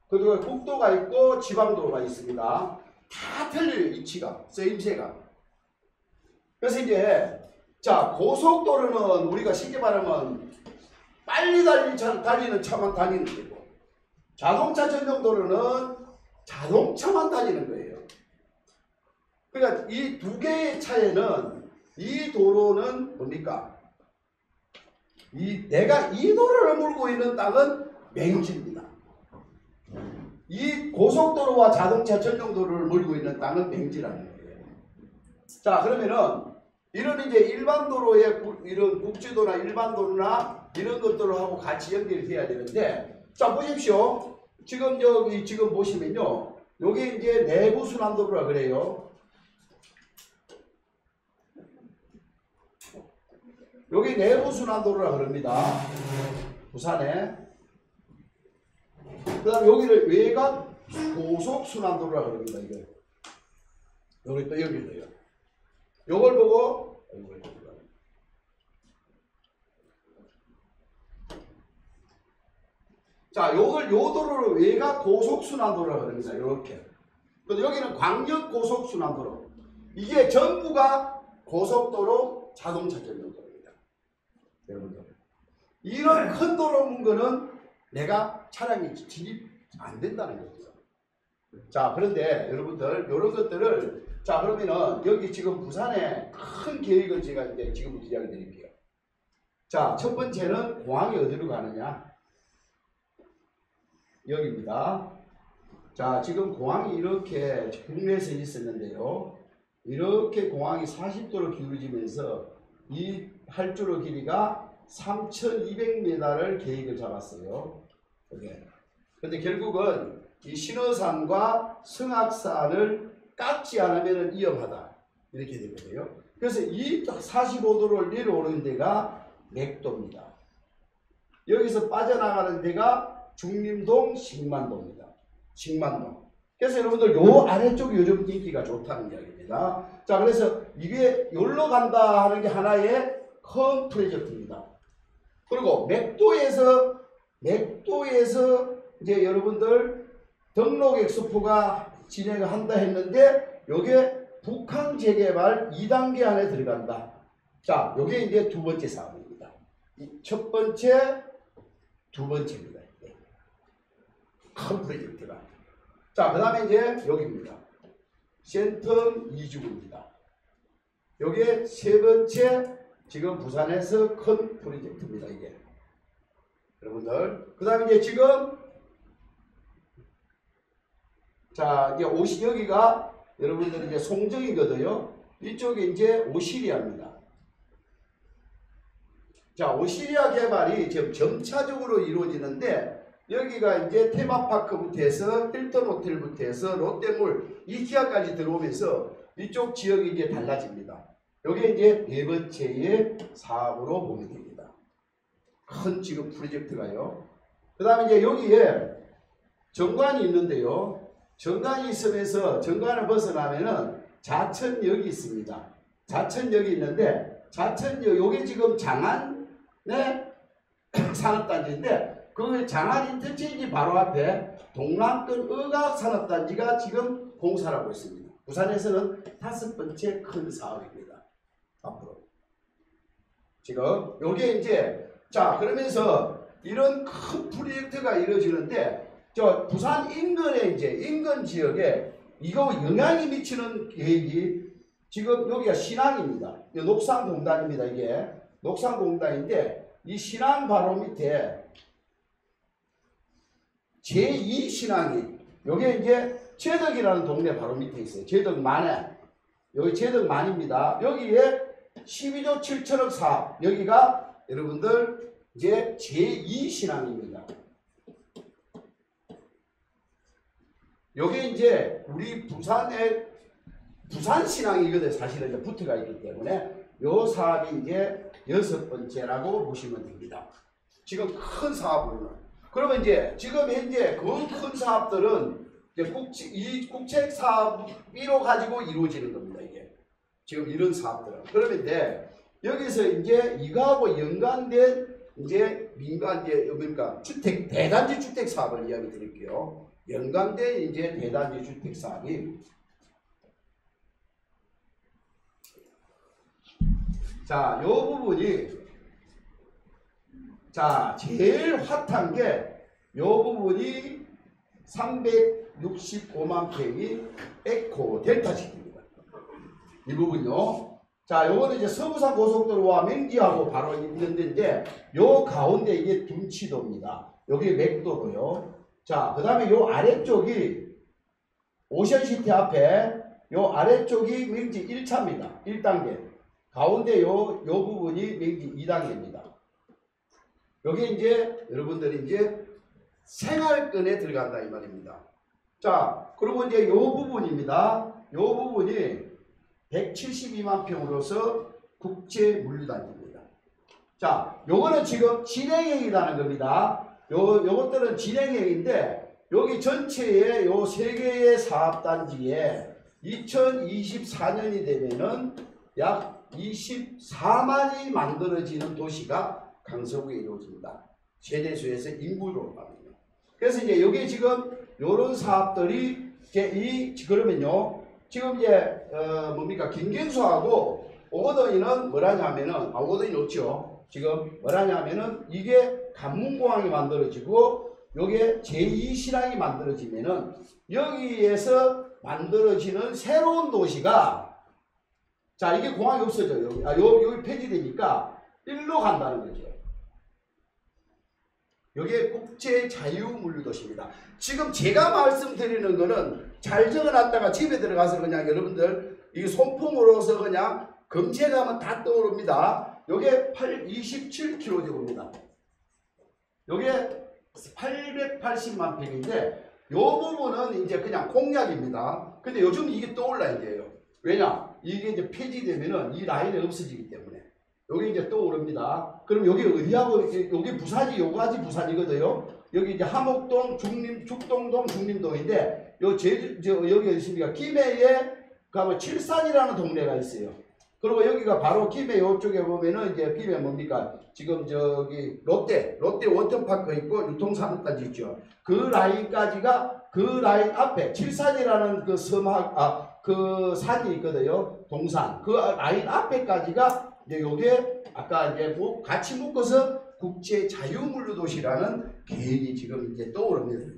그리고 국도가 있고 지방도로가 있습니다. 다 틀려요. 위치가, 쓰임새가. 그래서 이제 자 고속도로는 우리가 쉽게 말하면 빨리 달리는 차만 다니는 거고 자동차 전용 도로는 자동차만 다니는 거예요. 그러니까 이 두 개의 차이는 이 도로는 뭡니까? 내가 이 도로를 물고 있는 땅은 맹지입니다. 이 고속도로와 자동차 전용도로를 물고 있는 땅은 맹지라는 거예요. 자 그러면은 이런 이제 일반 도로의 이런 국지도나 일반 도로나 이런 것들하고 같이 연결해야 되는데 자 보십시오. 지금 여기 지금 보시면요. 요게 이제 내부 순환도로라 그래요. 여기 내부 순환도로라 그럽니다. 부산에. 그 다음에 여기를 외곽 고속 순환도로라 그럽니다. 이게. 여기 또 여기도요. 요걸 보고 자, 요 도로를 외곽 고속 순환도로라 그럽니다. 요렇게. 근데 여기는 광역 고속 순환도로. 이게 전부가 고속도로 자동차 전용도로입니다. 여러분들. 이런 큰 도로 문거는 내가 차량이 진입 안 된다는 거죠. 자, 그런데 여러분들, 이런 것들을, 자, 그러면은 여기 지금 부산에 큰 계획을 제가 이제 지금부터 이야기 드릴게요. 자, 첫 번째는 공항이 어디로 가느냐? 여기입니다. 자, 지금 공항이 이렇게 국내에서 있었는데요. 이렇게 공항이 40도로 기울어지면서 이 활주로 길이가 3,200m를 계획을 잡았어요. 그런데 결국은 이 신어산과 성악산을 깎지 않으면 위험하다. 이렇게 되거든요. 그래서 이 45도를 내려오는 데가 맥도입니다. 여기서 빠져나가는 데가 중림동, 식만도입니다. 식만동. 그래서 여러분들 요 아래쪽이 요즘 인기가 좋다는 이야기입니다. 자, 그래서 이게 여기로 간다 하는 게 하나의 큰 프로젝트입니다. 그리고 맥도에서 이제 여러분들 등록 엑스포가 진행을 한다 했는데 요게 북한 재개발 2단계 안에 들어간다. 자, 요게 이제 두 번째 사업입니다. 첫 번째, 두 번째입니다. 큰 프로젝트가. 자, 그 다음에 이제 여기입니다. 센텀 2주구입니다. 요게 세 번째 지금 부산에서 큰 프로젝트입니다. 이게. 여러분들. 그 다음에 이제 지금 자, 이제 여기가 여러분들 이제 송정이거든요. 이쪽에 이제 오시리아입니다. 자, 오시리아 개발이 지금 점차적으로 이루어지는데 여기가 이제 테마파크부터 해서 힐튼 호텔부터 해서 롯데몰, 이케아까지 들어오면서 이쪽 지역이 이제 달라집니다. 이게 이제 네 번째의 사업으로 보면 됩니다. 큰 지금 프로젝트가요. 그 다음에 이제 여기에 정관이 있는데요. 정관이 있으면서 정관을 벗어나면은 자천역이 있습니다. 자천역이 있는데 자천역, 요게 지금 장안의 산업단지인데 그 장안 인터체인지 바로 앞에 동남권 의각산업단지가 지금 공사를 하고 있습니다. 부산에서는 5번째 큰 사업입니다. 앞으로. 지금 요게 이제 자 그러면서 이런 큰 프로젝트가 이루어지는데 저 부산 인근에 이제 인근 지역에 이거 영향이 미치는 계획이 지금 여기가 신항입니다. 녹산공단입니다. 이게 녹산공단인데 이 신항 바로 밑에 제2신항이 요게 이제 제덕이라는 동네 바로 밑에 있어요. 제덕만에 여기 제덕만입니다. 여기에 12조 7천억 사업 여기가 여러분들 이제 제2신항입니다. 요게 이제 우리 부산의 부산신항이거든요. 사실은 이제 붙어가 있기 때문에 요 사업이 이제 6번째라고 보시면 됩니다. 지금 큰 사업으로는. 그러면 이제 지금 현재 그 큰 사업들은 이제 국책 사업비로 가지고 이루어지는 겁니다. 이게 지금 이런 사업들은. 그러면 이제 여기서 이제 이거하고 연관된 이제 민간 이제 뭡니까 주택 대단지 주택 사업을 이야기 드릴게요. 연관된 이제 대단지 주택 사업이 자, 요 부분이 자 제일 핫한 게 요 부분이 365만 평이 에코 델타시티입니다. 이 부분요. 자, 요거는 이제 서부산 고속도로와 맹지하고 바로 있는 데인데 요 가운데 이게 둔치도입니다. 여기 맥도로요. 자, 그 다음에 요 아래쪽이 오션시티 앞에 요 아래쪽이 맹지 1차입니다. 1단계. 가운데 요 부분이 맹지 2단계입니다. 여기 이제 여러분들이 이제 생활권에 들어간다 이 말입니다. 자, 그리고 이제 요 부분입니다. 요 부분이 172만 평으로서 국제 물류단지입니다. 자, 요거는 지금 진행형이라는 겁니다. 요것들은 진행형인데 여기 전체의 요 세 개의 사업단지에 2024년이 되면은 약 24만이 만들어지는 도시가 강서구에 이루어집니다. 세대수에서 인구로 말합니다. 그래서 이제 여기 지금 요런 사업들이 이제 그러면요. 지금 이제 뭡니까 김경수하고 오거돈이는 뭐라냐면은 오거돈이 없죠. 지금 뭐라냐면은 이게 간문공항이 만들어지고 요게 제2신항이 만들어지면은 여기에서 만들어지는 새로운 도시가 자 이게 공항이 없어져요. 여기 폐지되니까 일로 간다는 거죠. 여기에 국제 자유물류도시입니다. 지금 제가 말씀드리는 거는 잘 적어놨다가 집에 들어가서 그냥 여러분들 이 손풍으로서 그냥 검색하면 다 떠오릅니다. 요게 27km제곱입니다. 요게 880만 평인데 요 부분은 이제 그냥 공약입니다. 근데 요즘 이게 떠올라 이제요. 왜냐? 이게 이제 폐지되면은 이 라인이 없어지기 때문에. 여기 이제 떠오릅니다. 그럼 여기 어디하고, 여기 부산이 요가지 부산이거든요. 여기 이제 함옥동, 죽동동, 중림동인데, 여기 어디 있습니까? 김해에 가면 칠산이라는 동네가 있어요. 그리고 여기가 바로 김해 요쪽에 보면은 이제 김해 뭡니까? 지금 저기 롯데 워터파크 있고 유통산업까지 있죠. 그 라인까지가 그 라인 앞에 칠산이라는 그 그 산이 있거든요. 동산. 그 라인 앞에까지가 이제 요게 아까 이제 같이 묶어서 국제 자유물류도시라는 계획이 지금 이제 떠오릅니다.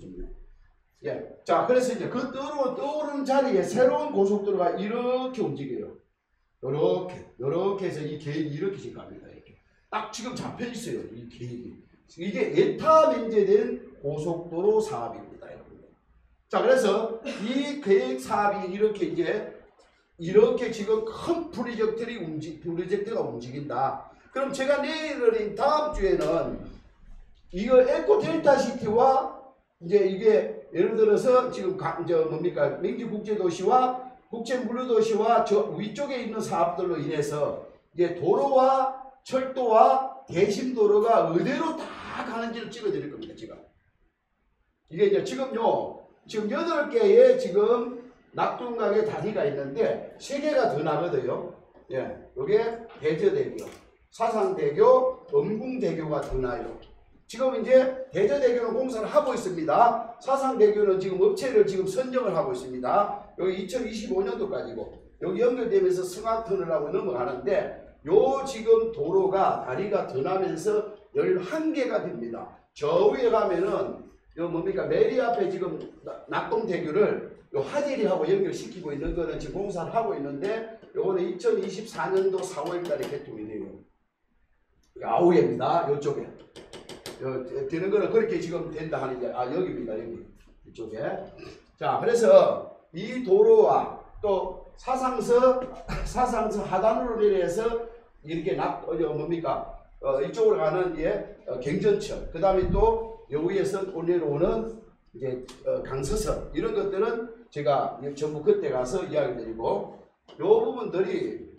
예. 자, 그래서 이제 그 떠오르는 자리에 새로운 고속도로가 이렇게 움직여요. 요렇게 해서 이 계획이 이렇게 지금 갑니다. 이렇게. 딱 지금 잡혀 있어요. 이 계획이. 이게 예타 면제된 고속도로 사업입니다. 여러분. 자, 그래서 이 계획 사업이 이렇게 지금 큰 프로젝트가 움직인다. 그럼 제가 내일은 다음 주에는 이거 에코 델타 시티와 이제 이게 예를 들어서 지금 뭡니까 맹지 국제도시와 국제 물류도시와 저 위쪽에 있는 사업들로 인해서 이제 도로와 철도와 대심도로가 어디로 다 가는지를 찍어드릴 겁니다. 제가 이게 이제 지금 8개의 지금 낙동강의 다리가 있는데 3개가 더 나거든요. 예, 요게 대저대교, 사상대교, 엄궁대교가 더 나요. 지금 이제 대저대교는 공사를 하고 있습니다. 사상대교는 지금 업체를 지금 선정을 하고 있습니다. 여기 2025년도까지고 여기 연결되면서 승하터널하고 넘어가는데 요 지금 도로가 다리가 더 나면서 11개가 됩니다. 저 위에 가면은 요 뭡니까 메리 앞에 지금 낙동대교를 요 화재리하고 연결시키고 있는 거는 지금 공사를 하고 있는데 요거는 2024년도 4월 달에 개통이 돼요. 아우에입니다. 요쪽에. 되는 거는 그렇게 지금 된다 하는데 여기입니다. 여기. 이쪽에. 자, 그래서 이 도로와 또 사상서 하단으로 내려서 이렇게 뭡니까? 이쪽으로 가는 경전철. 그 다음에 또 요 위에서 내려오는 이제 강서선 이런 것들은 제가 전부 그때 가서 이야기 드리고 요 부분들이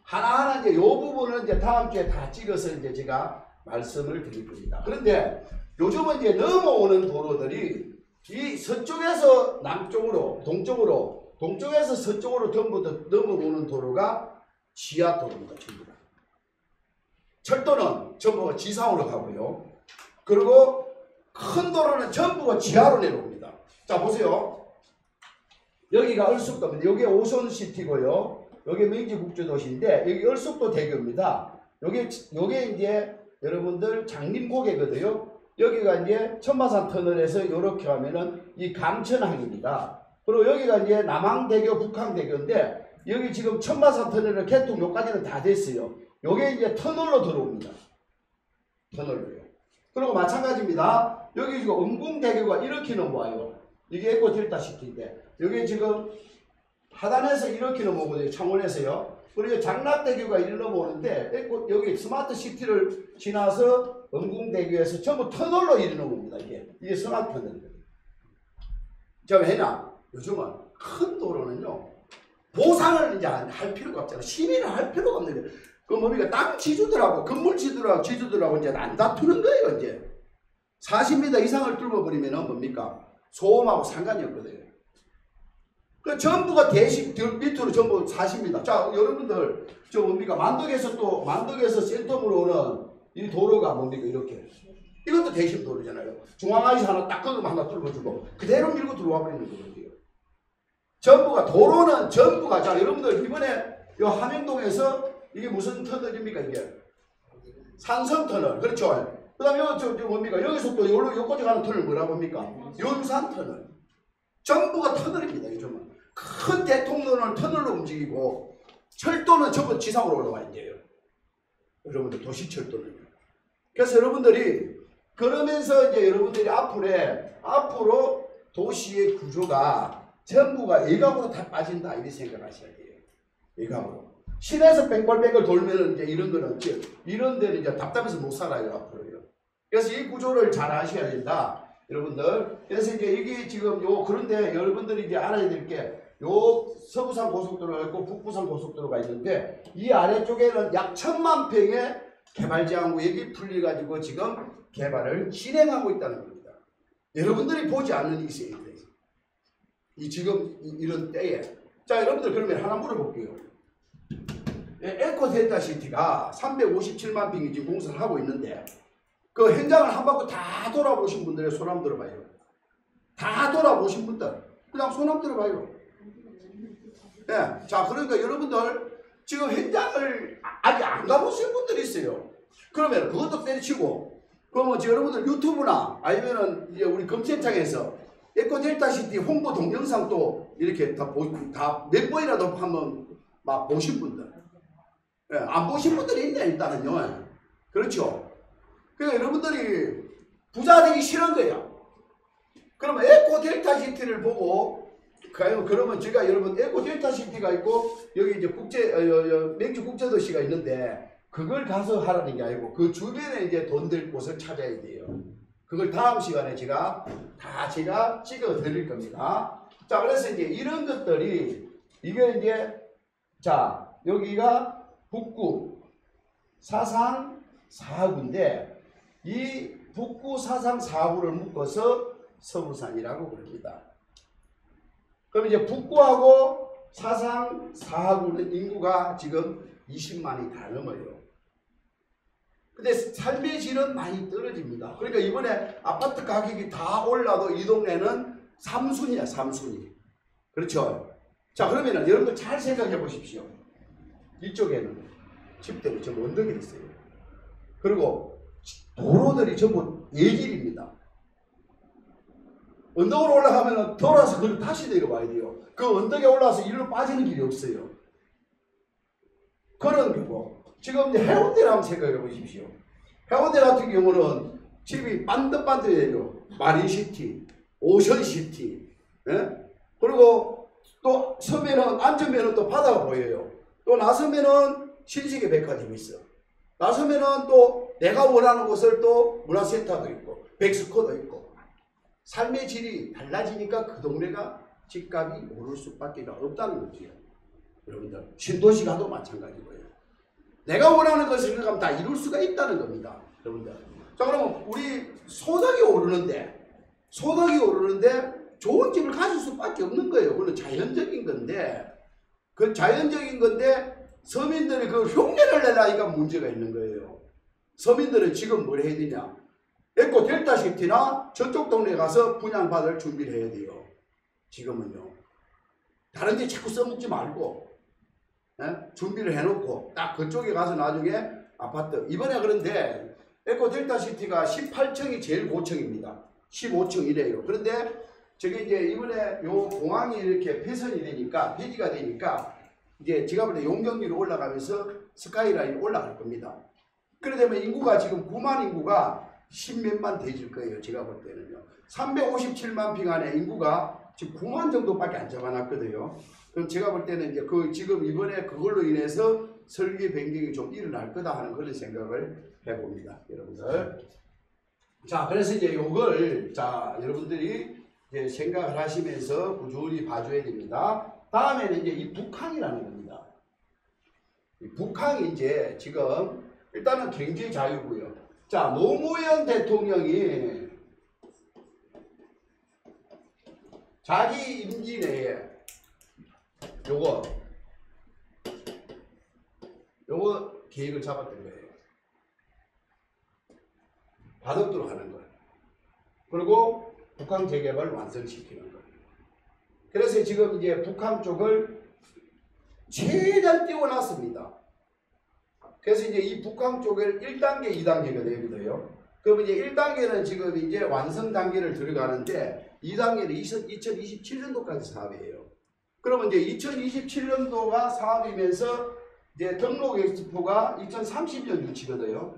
하나하나 이제 요 부분은 이제 다음 주에 다 찍어서 이제 제가 말씀을 드릴 겁니다. 그런데 요즘은 이제 넘어오는 도로들이 이 서쪽에서 남쪽으로, 동쪽에서 서쪽으로 전부 다 넘어오는 도로가 지하 도로입니다. 전부 다. 철도는 전부가 지상으로 가고요. 그리고 큰 도로는 전부가 지하로 내려옵니다. 자, 보세요. 여기가 얼숙도입니다. 여기 오션시티고요. 여기 명지국제도시인데 여기 얼숙도 대교입니다. 요게 이제 여러분들 장림고개거든요. 여기가 이제 천마산 터널에서 이렇게 가면은 이 감천항입니다. 그리고 여기가 이제 남항대교, 북항대교인데 여기 지금 천마산 터널의 개통 요까지는 다 됐어요. 요게 이제 터널로 들어옵니다. 터널로요. 그리고 마찬가지입니다. 여기 지금 은궁대교가 이렇게 넘어와요. 이게 에코 델타 시티인데 여기 지금 하단에서 이렇게 넘어오거든요. 창원에서요. 그리고 장락대교가 이리 넘어오는데 여기 스마트 시티를 지나서 은궁대교에서 전부 터널로 이리 넘어옵니다. 이게 스마트 터널이에요. 자, 왜냐? 요즘은 큰 도로는요. 보상을 이제 할 필요가 없잖아요. 시민을 할 필요가 없는데 그 뭡니까? 땅 지주들하고 건물 지주들하고 이제 안 다투는 거예요. 이제 40m 이상을 뚫어버리면은 뭡니까? 소음하고 상관이 없거든요. 그 전부가 대식 밑으로 전부 40m. 자, 여러분들 저 뭡니까? 만덕에서 센텀으로 오는 이 도로가 뭡니까? 이렇게. 이것도 대식 도로잖아요. 중앙아이스 하나 딱 긁으면 하나 뚫어주고 그대로 밀고 들어와 버리는 거거든요. 전부가 도로는 전부가 자, 여러분들 이번에 요 함영동에서 이게 무슨 터널입니까? 이게 산성 터널. 그렇죠. 그 다음에 저 뭡니까? 여기서 또 요까지 가는 터널 뭐라고 합니까? 연산 터널. 전부가 터널입니다. 요즘은. 큰 대통령을 터널로 움직이고 철도는 전부 지상으로 올라와 있대요. 여러분들 도시철도는. 그래서 여러분들이 그러면서 이제 여러분들이 앞으로 도시의 구조가 전부가 외곽으로 다 빠진다 이렇게 생각하셔야 돼요. 외곽으로. 시내에서 뺑글뺑글 돌면은 이제 이런 거는 이런 데는 이제 답답해서 못 살아요 앞으로요. 그래서 이 구조를 잘 아셔야 된다. 여러분들. 그래서 이제 이게 지금 그런데 여러분들이 이제 알아야 될 게 서부산 고속도로가 있고 북부산 고속도로가 있는데 이 아래쪽에는 약 1000만 평의 개발 제한구역이 풀려가지고 지금 개발을 진행하고 있다는 겁니다. 여러분들이 보지 않는 이 지금 이런 때에. 자, 여러분들 그러면 하나 물어볼게요. 에코 델타 시티가 357만 평이 지금 공사를 하고 있는데 그 현장을 한 바퀴 다 돌아보신 분들의 손 한번 들어봐요. 다 돌아보신 분들 그냥 손 한번 들어봐요. 네. 자, 그러니까 여러분들 지금 현장을 아직 안 가보신 분들이 있어요. 그러면 그것도 때려치고 그러면 여러분들 유튜브나 아니면은 이제 우리 검색창에서 에코 델타 시티 홍보 동영상 또 이렇게 다 몇 번이라도 한번 막 보신 분들. 네. 안 보신 분들이 있네 일단은요. 그렇죠. 그러니까 여러분들이 부자 되기 싫은 거예요. 그러면 에코 델타 시티를 보고 그러면 제가 여러분 에코 델타 시티가 있고 여기 이제 맹주 국제도시가 있는데 그걸 가서 하라는 게 아니고 그 주변에 이제 돈 될 곳을 찾아야 돼요. 그걸 다음 시간에 제가 찍어 드릴 겁니다. 자, 그래서 이제 이런 것들이 이게 이제 자, 여기가 북구 사상 4구인데 이 북구 사상 4구를 묶어서 서부산이라고 부릅니다. 그럼 이제 북구하고 사상 4구는 인구가 지금 20만이 다 넘어요. 근데 삶의 질은 많이 떨어집니다. 그러니까 이번에 아파트 가격이 다 올라도 이 동네는 3순이야, 3순위. 그렇죠? 자, 그러면은 여러분들 잘 생각해 보십시오. 이쪽에는 집들이 전부 언덕이 있어요. 그리고 도로들이 전부 예길입니다. 언덕으로 올라가면 돌아서 그걸 다시 내려와야 돼요. 그 언덕에 올라와서 일로 빠지는 길이 없어요. 그런 경우 지금 이제 해운대를 한번 생각해 보십시오. 해운대 같은 경우는 집이 반듯반듯해요. 마린시티, 오션시티, 예? 그리고 또 서면은 앉으면은 또 바다가 보여요. 또 나서면은 신세계 백화점이 있어. 나서면은 또 내가 원하는 곳을 또 문화센터도 있고 백스코도 있고. 삶의 질이 달라지니까 그 동네가 집값이 오를 수밖에 없다는 거지요. 여러분들 신도시 가도 마찬가지고요. 내가 원하는 것을 생각하면 다 이룰 수가 있다는 겁니다. 여러분들. 자, 자, 그러면 우리 소득이 오르는데 좋은 집을 가질 수밖에 없는 거예요. 그건 자연적인 건데, 그 자연적인 건데 서민들이 그 흉내를 내라니까 문제가 있는 거예요. 서민들은 지금 뭘 해야 되냐? 에코 델타시티나 저쪽 동네 가서 분양받을 준비를 해야 돼요. 지금은요. 다른 데 자꾸 써먹지 말고 준비를 해놓고 딱 그쪽에 가서 나중에 아파트. 이번에 그런데 에코 델타시티가 18층이 제일 고층입니다. 15층이래요. 그런데 저게 이제 이번에 요 공항이 이렇게 폐선이 되니까 폐지가 되니까 이제 제가 볼 때 용적률이 올라가면서 스카이라인이 올라갈 겁니다. 그러다 보면 인구가 지금 9만 인구가 10몇만 되질 거예요. 제가 볼 때는요. 357만 평 안에 인구가 지금 9만 정도밖에 안 잡아놨거든요. 그럼 제가 볼 때는 이제 그 지금 이번에 그걸로 인해서 설계 변경이 좀 일어날 거다 하는 그런 생각을 해봅니다. 여러분들. 자, 그래서 이제 요걸 자, 여러분들이 이제 생각을 하시면서 꾸준히 봐줘야 됩니다. 다음에는 이제 이 북항이라는 겁니다. 이 북항이 이제 지금 일단은 경제 자유고요. 자, 노무현 대통령이 자기 임기 내에 요거 계획을 잡았던 거예요. 가덕도로 하는 거예요. 그리고 북한 재개발을 완성시키는 거예요. 그래서 지금 이제 북한 쪽을 최대한 띄워놨습니다. 그래서 이제 이 북한 쪽을 1단계, 2단계가 되거든요. 그러면 이제 1단계는 지금 이제 완성 단계를 들어가는데 2단계는 2027년도까지 사업이에요. 그러면 이제 2027년도가 사업이면서 이제 등록 엑스포가 2030년 유치거든요.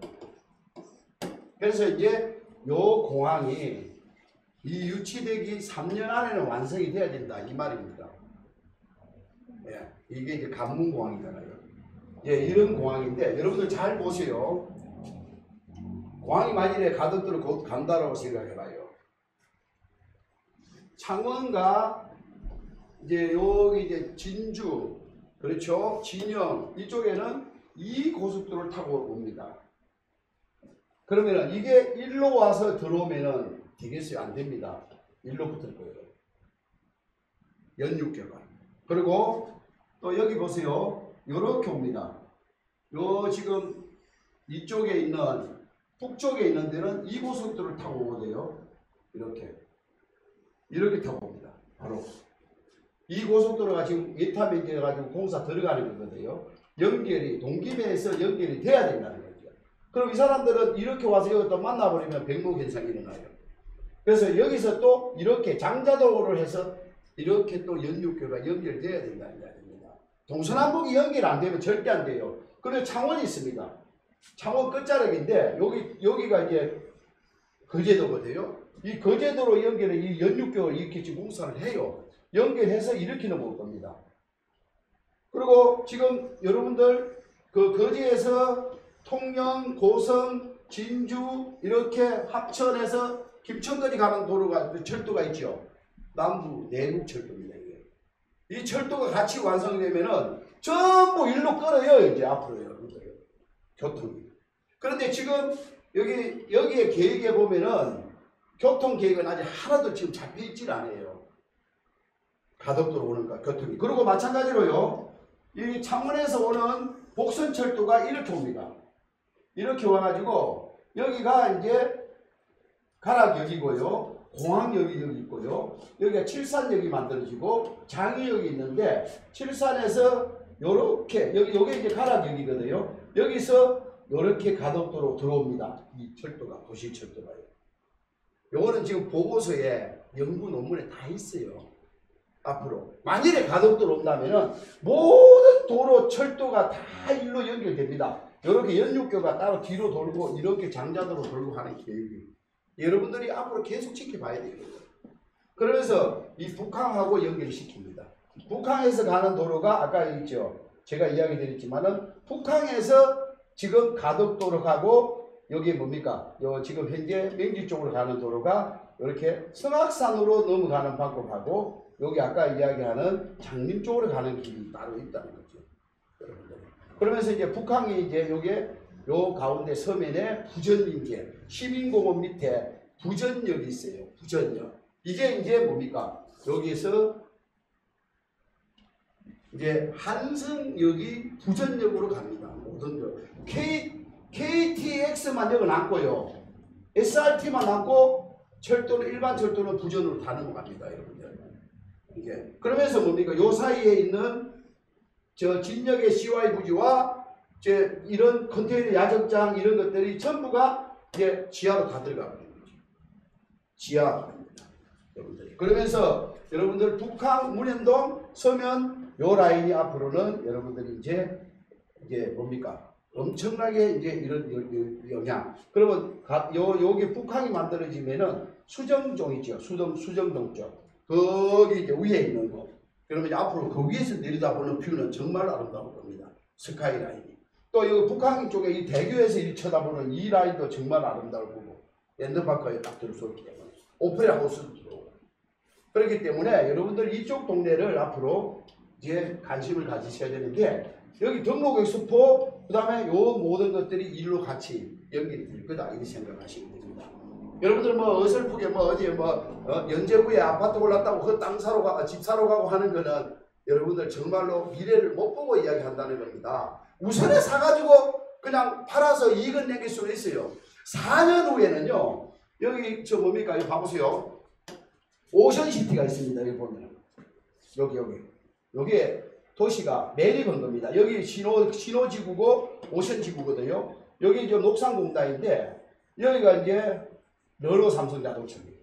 그래서 이제 요 공항이 이 유치되기 3년 안에는 완성이 돼야 된다 이 말입니다. 예, 이게 이제 간문공항이잖아요. 예, 이런 공항인데 여러분들 잘 보세요. 공항이 만일에 가덕도로 곧 간다라고 생각해봐요. 창원과 이제 여기 이제 진주, 그렇죠? 진영 이쪽에는 이 고속도로를 타고 옵니다. 그러면은 이게 일로 와서 들어오면은 되겠어요? 안 됩니다. 일로 붙을 거예요. 연육교가. 그리고 또 여기 보세요. 요렇게 옵니다. 요 지금 이쪽에 있는 북쪽에 있는 데는 이 고속도로를 타고 오거든요. 이렇게 타고 옵니다. 바로 이 고속도로가 지금 예타면제 가지고 공사 들어가는 거거든요. 연결이 동기배에서 연결이 돼야 된다는 거죠. 그럼 이 사람들은 이렇게 와서 여기 또 만나버리면 백목 현상이 일어나요. 그래서 여기서 또 이렇게 장자도로를 해서 이렇게 또 연육교가 연결돼야 된다는 이야기입니다. 동서남북이 연결 안 되면 절대 안 돼요. 그리고 창원이 있습니다. 창원 끝자락인데 여기가 이제 거제도거든요. 이 거제도로 연결해 이 연육교를 이렇게 지금 공사를 해요. 연결해서 이렇게 넘어올 겁니다. 그리고 지금 여러분들 그 거제에서 통영, 고성, 진주 이렇게 합천해서 김천까지 가는 도로가 철도가 있죠. 남부 내륙 철도입니다. 이게. 이 철도가 같이 완성되면은 전부 일로 끌어요. 이제 앞으로 여러분들 교통이. 그런데 지금 여기에 계획에 보면은 교통 계획은 아직 하나도 지금 잡혀 있질 않아요. 가덕도로 오는 교통이. 그리고 마찬가지로요. 이 창원에서 오는 복선철도가 이렇게 옵니다. 이렇게 와가지고 여기가 이제 가락역이고요. 공항역이 여기 있고요. 여기가 칠산역이 만들어지고 장의역이 있는데 칠산에서 요렇게 여기 이제 가락역이거든요. 여기서 요렇게 가덕도로 들어옵니다. 이 철도가 도시철도가요. 요거는 지금 보고서에 연구 논문에 다 있어요. 앞으로 만일에 가덕도로 온다면은 모든 도로 철도가 다 일로 연결됩니다. 이렇게 연육교가 따로 뒤로 돌고 이렇게 장자도로 돌고 하는 계획이 여러분들이 앞으로 계속 지켜봐야 되거든요. 그러면서 이 북항하고 연결시킵니다. 북항에서 가는 도로가 아까 있죠. 제가 이야기 드렸지만은 북항에서 지금 가덕도로 가고 여기 뭡니까? 지금 현재 명지 쪽으로 가는 도로가 이렇게 성악산으로 넘어가는 방법하고 여기 아까 이야기하는 장림 쪽으로 가는 길이 따로 있다는 거죠. 여러분들. 그러면서 이제 북한이 이제 요게 요 가운데 서면에 부전인재 시민공원 밑에 부전역이 있어요. 부전역. 이게 이제 뭡니까? 여기서 이제 한성역이 부전역으로 갑니다. 모든 역. KTX만 역은 남고요. SRT만 남고 철도는 일반 철도는 부전으로 다 넘어갑니다, 여러분들. 이게 그러면서 뭡니까? 요 사이에 있는 저 진역의 CY 부지와 이제 이런 컨테이너 야적장 이런 것들이 전부가 이제 지하로 다 들어가는 거죠. 지하로 갑니다, 여러분들. 그러면서 여러분들 북항 문현동 서면 요 라인이 앞으로는 여러분들이 이제 뭡니까? 엄청나게 이제 이런 영향. 그러면 여기 북항이 만들어지면은 수정종 있죠. 수정동 쪽. 거기 이제 위에 있는 거. 그러면 이제 앞으로 그 위에서 내려다보는 뷰는 정말 아름다울 겁니다. 스카이라인이. 또 이 북항 쪽에 이 대교에서 이 쳐다보는 이 라인도 정말 아름다울 거고. 랜드마크에 딱 들어섰기 때문에. 오페라 하우스도 들어오고. 그렇기 때문에 여러분들 이쪽 동네를 앞으로 이제 관심을 가지셔야 되는데 여기 등록 엑스포 그 다음에 요 모든 것들이 일로 같이 연결이 될 거다 이렇게 생각하시면 됩니다. 여러분들 뭐 어설프게 뭐 어디 연제구에 아파트 올랐다고 그 땅 사러 가고 집 사러 가고 하는 거는 여러분들 정말로 미래를 못 보고 이야기한다는 겁니다. 우선에 사가지고 그냥 팔아서 이익을 내길 수는 있어요. 4년 후에는요 여기 저 뭡니까 여기 봐보세요. 오션시티가 있습니다. 여기 보면 여기에 도시가 매립한 겁니다. 여기 신호지구고 오션지구거든요. 여기 이제 녹산공단인데 여기가 이제 르노 삼성자동차입니다.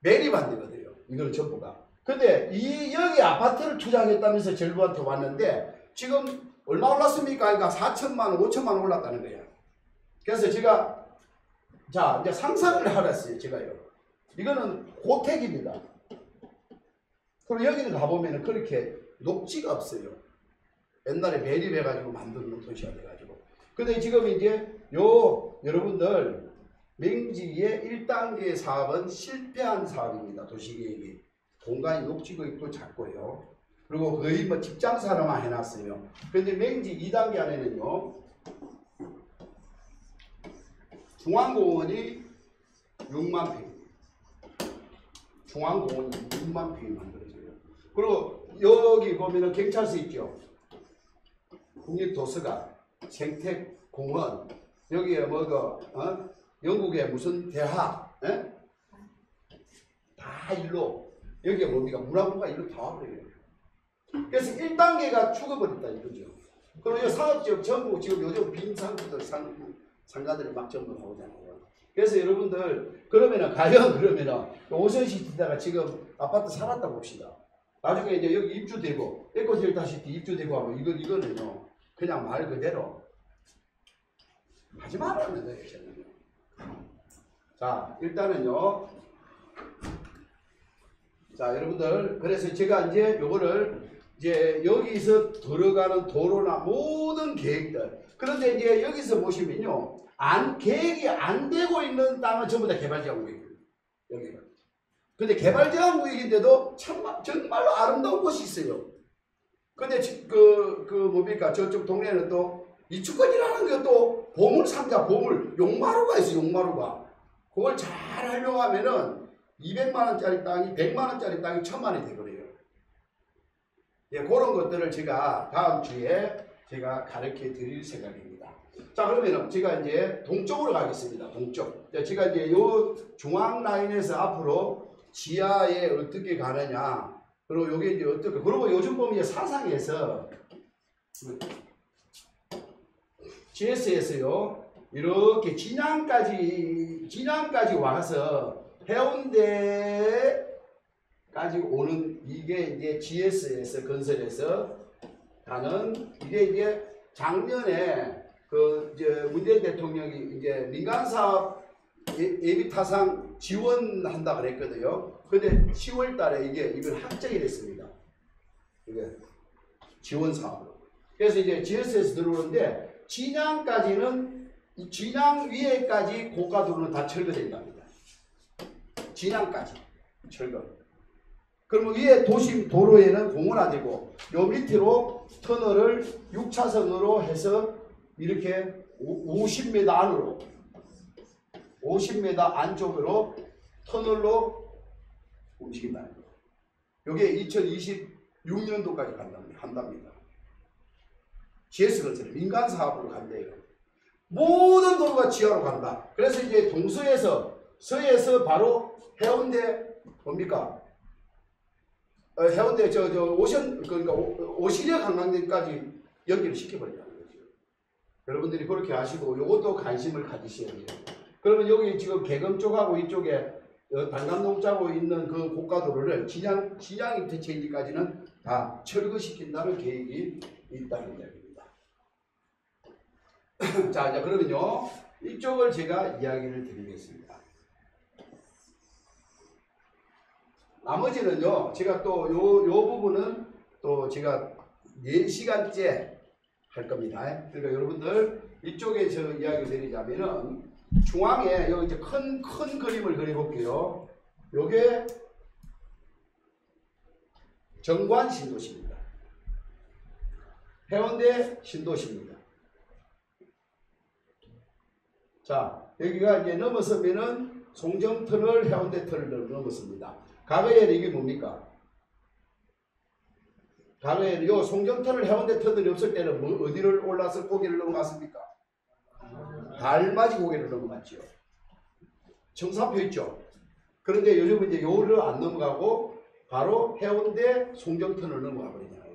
매립한 데거든요. 이거는 전부가. 근데 여기 아파트를 투자하겠다면서 정부한테 왔는데 지금 얼마 올랐습니까? 그러니까 4천만 원, 5천만 원 올랐다는 거예요. 그래서 제가 자 이제 상상을 하랬어요. 제가요. 이거는 고택입니다. 그리고 여기는 가보면 그렇게 녹지가 없어요. 옛날에 매립해가지고 만드는 도시가 돼가지고. 근데 지금 이제 여러분들 맹지의 1단계 사업은 실패한 사업입니다. 도시계획이. 공간이 녹지가 있고 작고요. 그리고 거의 뭐 직장사로만 해놨어요. 그런데 맹지 2단계 안에는요. 중앙공원이 6만 평. 중앙공원이 6만 평이 만들어져요. 그리고 여기 보면은 경찰서 있죠. 국립도서관, 생태공원, 여기에 영국의 무슨 대학, 에? 다 일로 여기에 뭡니까 문화부가 일로 다 와버려요. 그래서 1단계가 죽어버렸다 이거죠. 그리고 상업지역 전부 지금 요즘 빈 상가들 상가들을 막 전부 나오잖아요. 그래서 여러분들 그러면은 오션시티다가 지금 아파트 살았다 봅시다. 나중에 이제 여기 입주되고 에코델타시티 입주되고 하면 이거는요 그냥 말 그대로 하지 말라는 거예요. 자 일단은요 자 여러분들 그래서 제가 이제 요거를 이제 여기서 들어가는 도로나 모든 계획들 그런데 이제 여기서 보시면요 계획이 안 되고 있는 땅은 전부 다 개발제한구역입니다. 여기가. 근데 개발제한구역인데도 정말로 아름다운 곳이 있어요. 근데 뭡니까 저쪽 동네는 또 이축권이라는 것도 보물 상자 보물 용마루가 있어요. 용마루가. 그걸 잘 활용하면은 200만원짜리 땅이 100만원짜리 땅이 1000만원이 되거든요. 예, 그런 것들을 제가 다음 주에 제가 가르쳐 드릴 생각입니다. 자 그러면은 제가 이제 동쪽으로 가겠습니다. 동쪽. 제가 이제 요 중앙 라인에서 앞으로 지하에 어떻게 가느냐. 그리고 요게 이제 어떻게 그리고 요즘 보면 이제 사상에서 GS에서요 이렇게 진양까지 와서 해운대까지 오는 이게 이제 GS에서 건설해서 가는 이게 이제 작년에 문재인 대통령이 이제 민간 사업 예비 타상 지원한다 그랬거든요. 근데 10월 달에 이걸 확정이 됐습니다. 이게 지원 사업으로. 그래서 이제 GS에서 들어오는데 진양까지는 진양 위에까지 고가도로는 다 철거된답니다. 진양까지 철거. 그러면 위에 도로에는 공원화되고 요 밑으로 터널을 6차선으로 해서 이렇게 50m 안으로 50m 안쪽으로 터널로 움직인다는 거예요. 이게 2026년도까지 한답니다. GS건설이 민간 사업으로 간대요. 모든 도로가 지하로 간다. 그래서 이제 서해에서 바로 해운대 뭡니까? 해운대 오션 그러니까 오시리아 관광객까지 연결을 시켜버린다는 거죠. 여러분들이 그렇게 아시고 이것도 관심을 가지셔야 돼요. 그러면 여기 지금 개금 쪽하고 이쪽에 단감동 짜고 있는 그 고가도로를 진양 인터체인지까지는 다 철거시킨다는 계획이 있다는 이야기입니다. 자, 이제 그러면요 이쪽을 제가 이야기를 드리겠습니다. 나머지는요 제가 또 요 부분은 또 제가 4시간째 할 겁니다. 그러니까 여러분들 이쪽에 저 이야기 드리자면은 중앙에 여기 이제 큰 그림을 그려볼게요. 요게 정관 신도시입니다. 해운대 신도시입니다. 자, 여기가 이제 넘어서면은 송정터널 해운대 터널을 넘었습니다. 과거에는 이게 뭡니까? 과거에는 요 송정터널 해운대 터널이 없을 때는 어디를 올라서 고개를 넘어갔습니까? 달맞이 고개를 넘어갔죠. 청사표 있죠. 그런데 요즘은 이제 요를 안 넘어가고 바로 해운대 송정터널 넘어가 버리잖아요.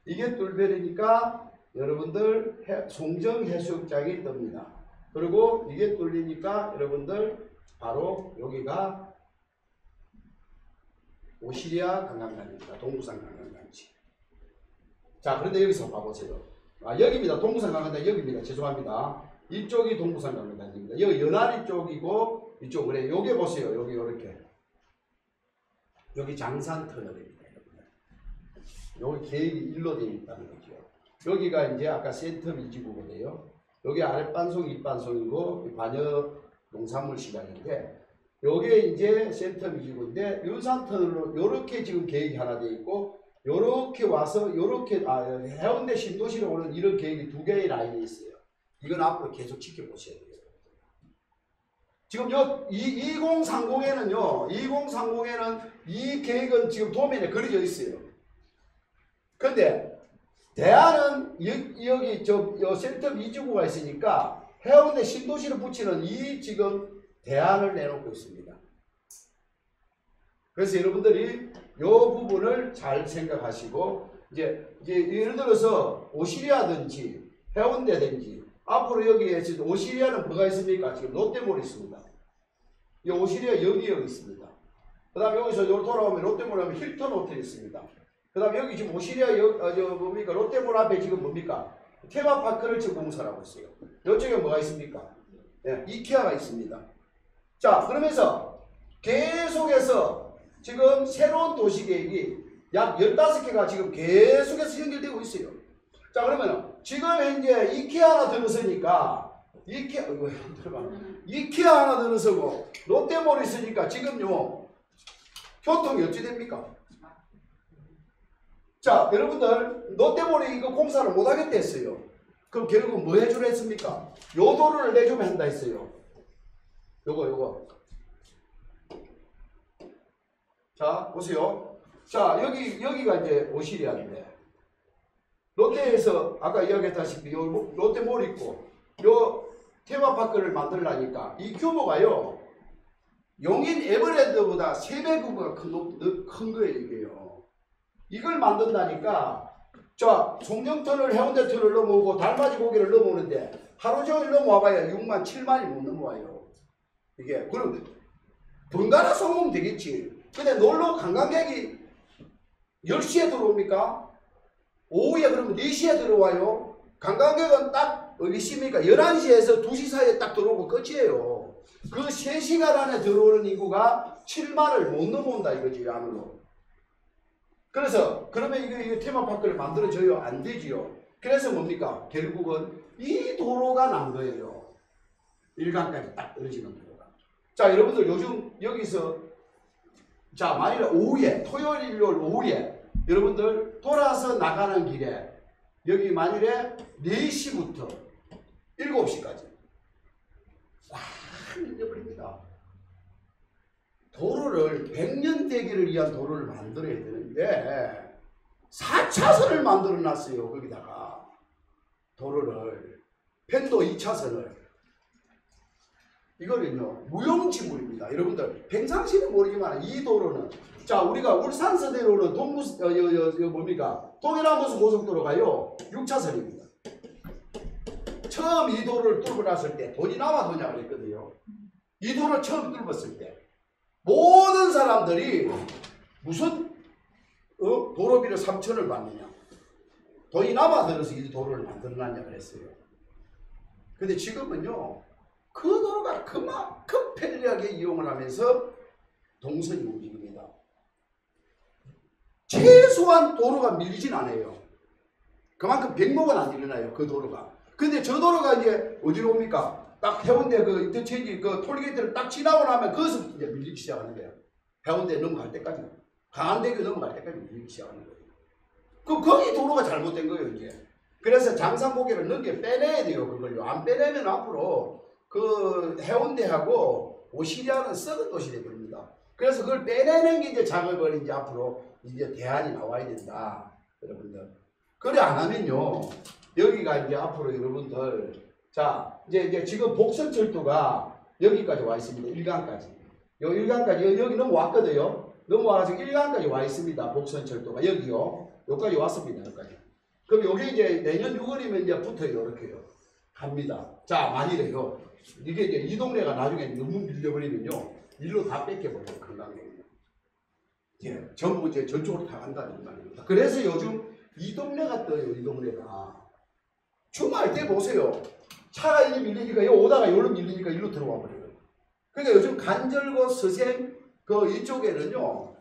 이게 뚫려니까 여러분들 송정해수욕장이 뜹니다. 그리고 이게 뚫리니까 여러분들 바로 여기가 오시리아 관광단지입니다. 동부산 관광단지. 자, 그런데 여기서 봐보세요. 여기입니다. 동부산 관광단지 여기입니다. 죄송합니다. 이쪽이 동부산 관광단지입니다. 여기 연안리 쪽이고 이쪽 그래. 요게 보세요. 여기 요렇게. 여기 장산 터널입니다. 여기 계획이 일로 되어 있다는 거죠. 여기가 이제 아까 센터 미지구거든요. 여기 아랫반송, 윗반송이고 반여 농산물 시장인데 요게 이제 센터 미지구인데 윤산 터널로 요렇게 지금 계획이 하나 되어 있고 요렇게 와서 요렇게 해운대 신도시로 오는 이런 계획이 2개의 라인이 있어요. 이건 앞으로 계속 지켜보셔야 돼요. 지금 요 2030에는요. 2030에는 이 계획은 지금 도면에 그려져 있어요. 근데 대안은 여기 요 센터 미지구가 있으니까 해운대 신도시를 붙이는 이 지금 대안을 내놓고 있습니다. 그래서 여러분들이 요 부분을 잘 생각하시고 이제 예를 들어서 오시리아든지 해운대든지 앞으로 여기에 지금 오시리아는 뭐가 있습니까? 지금 롯데몰이 있습니다. 이 오시리아 여기 있습니다. 그 다음에 여기서 여기 돌아오면 롯데몰 하면 힐튼 호텔이 있습니다. 그 다음에 여기 지금 오시리아 뭡니까? 롯데몰 앞에 지금 뭡니까? 테마파크를 지금 공사를 하고 있어요. 이쪽에 뭐가 있습니까? 네, 이케아가 있습니다. 자, 그러면서 계속해서 지금 새로운 도시계획이 약 15개가 지금 계속해서 연결되고 있어요. 자, 그러면 지금 현재 이케아 하나 들어서니까 이케아 하나 들어서고 롯데몰이 있으니까 지금요 교통이 어찌 됩니까? 자, 여러분들 롯데몰이 이거 공사를 못하겠다 했어요. 그럼 결국 뭐 해주려 했습니까? 요 도로를 내주면 한다 했어요. 요거 자, 보세요. 자, 여기가 이제 오시리아인데 롯데에서 아까 이야기했다시피 요 롯데몰 있고 요 테마파크를 만들라니까 이 규모가요 용인 에버랜드보다 3배 규모가 큰 거예요. 이게요. 이걸 만든다니까 자, 송정터널 해운대 터널 넘어오고 달맞이 고개를 넘어오는데 하루 종일 넘어와봐야 6만 7만이 못 넘어와요. 이게 그럼 번갈아 쏘면 되겠지. 근데 놀러 관광객이 10시에 들어옵니까? 오후에 그러면 4시에 들어와요. 관광객은 딱 어디 있습니까? 11시에서 2시 사이에 딱 들어오고 끝이에요. 그 3시간 안에 들어오는 인구가 7만을 못 넘어온다 이거지, 안으로. 그래서 그러면 이거 테마파크를 만들어줘요? 안 되지요. 그래서 뭡니까? 결국은 이 도로가 난 거예요. 일강까지 딱 떨어지는 도로가. 자, 여러분들 요즘 여기서 자, 만일에 오후에 토요일 일요일 오후에 여러분들 돌아서 나가는 길에 여기 만일에 4시부터 7시까지. 싹 밀려버립니다. 도로를 100년 대기를 위한 도로를 만들어야 되는데 4차선을 만들어 놨어요. 거기다가 도로를 편도 2차선을. 이거는요 무용지물입니다. 여러분들 평상시는 모르지만 이 도로는, 자 우리가 울산서대로는 뭡니까 동해남부서 고속도로가요 6차선입니다. 처음 이 도로를 뚫고 났을 때 돈이 남아 도냐 그랬거든요. 이 도로를 처음 뚫었을 때 모든 사람들이 무슨 도로비를 3천을 받느냐, 돈이 남아 들어서 이 도로를 만들어놨냐 그랬어요. 근데 지금은요 그 도로가 그만큼 편리하게 이용을 하면서 동선이 움직입니다. 최소한 도로가 밀리진 않아요. 그만큼 백목은 안 일어나요 그 도로가. 근데 저 도로가 이제 어디로 옵니까? 딱 해운대 그 인터체인지 그 톨게이트를 딱 지나고 나면 거기서 이제 밀리기 시작하는 거예요. 해운대 넘어갈 때까지, 강안대교 넘어갈 때까지 밀리기 시작하는 거예요. 그럼 거기 도로가 잘못된 거예요 이제. 그래서 장산고개를 넘게 빼내야 돼요 그걸요. 안 빼내면 앞으로 그 해운대하고 오시리아는 썩은 도시 되버립니다. 그래서 그걸 빼내는 게 이제 작업을 이제 앞으로 이제 대안이 나와야 된다 여러분들. 그래 안 하면요 여기가 이제 앞으로 여러분들, 자 이제 지금 복선철도가 여기까지 와 있습니다. 일간까지. 요 일간까지 여기 넘어왔거든요. 넘어와서 일간까지 와 있습니다. 복선철도가 여기요. 여기까지 왔습니다. 여기까지. 그럼 여기 이제 내년 6월이면 이제 붙어요. 이렇게요. 갑니다. 자 만일에요 이게 이제 이 동네가 나중에 너무 밀려버리면요 일로 다 뺏겨버려요. 금강경이요. 예, 전부 이제 저쪽으로 다 간다는 말입니다. 그래서 요즘 이 동네가 떠요. 이 동네가. 주말 때 보세요. 차가 이제 밀리니까 여기 오다가 여기로 밀리니까 일로 들어와 버려요. 그러니까 요즘 간절곶 서생 그 이쪽에는요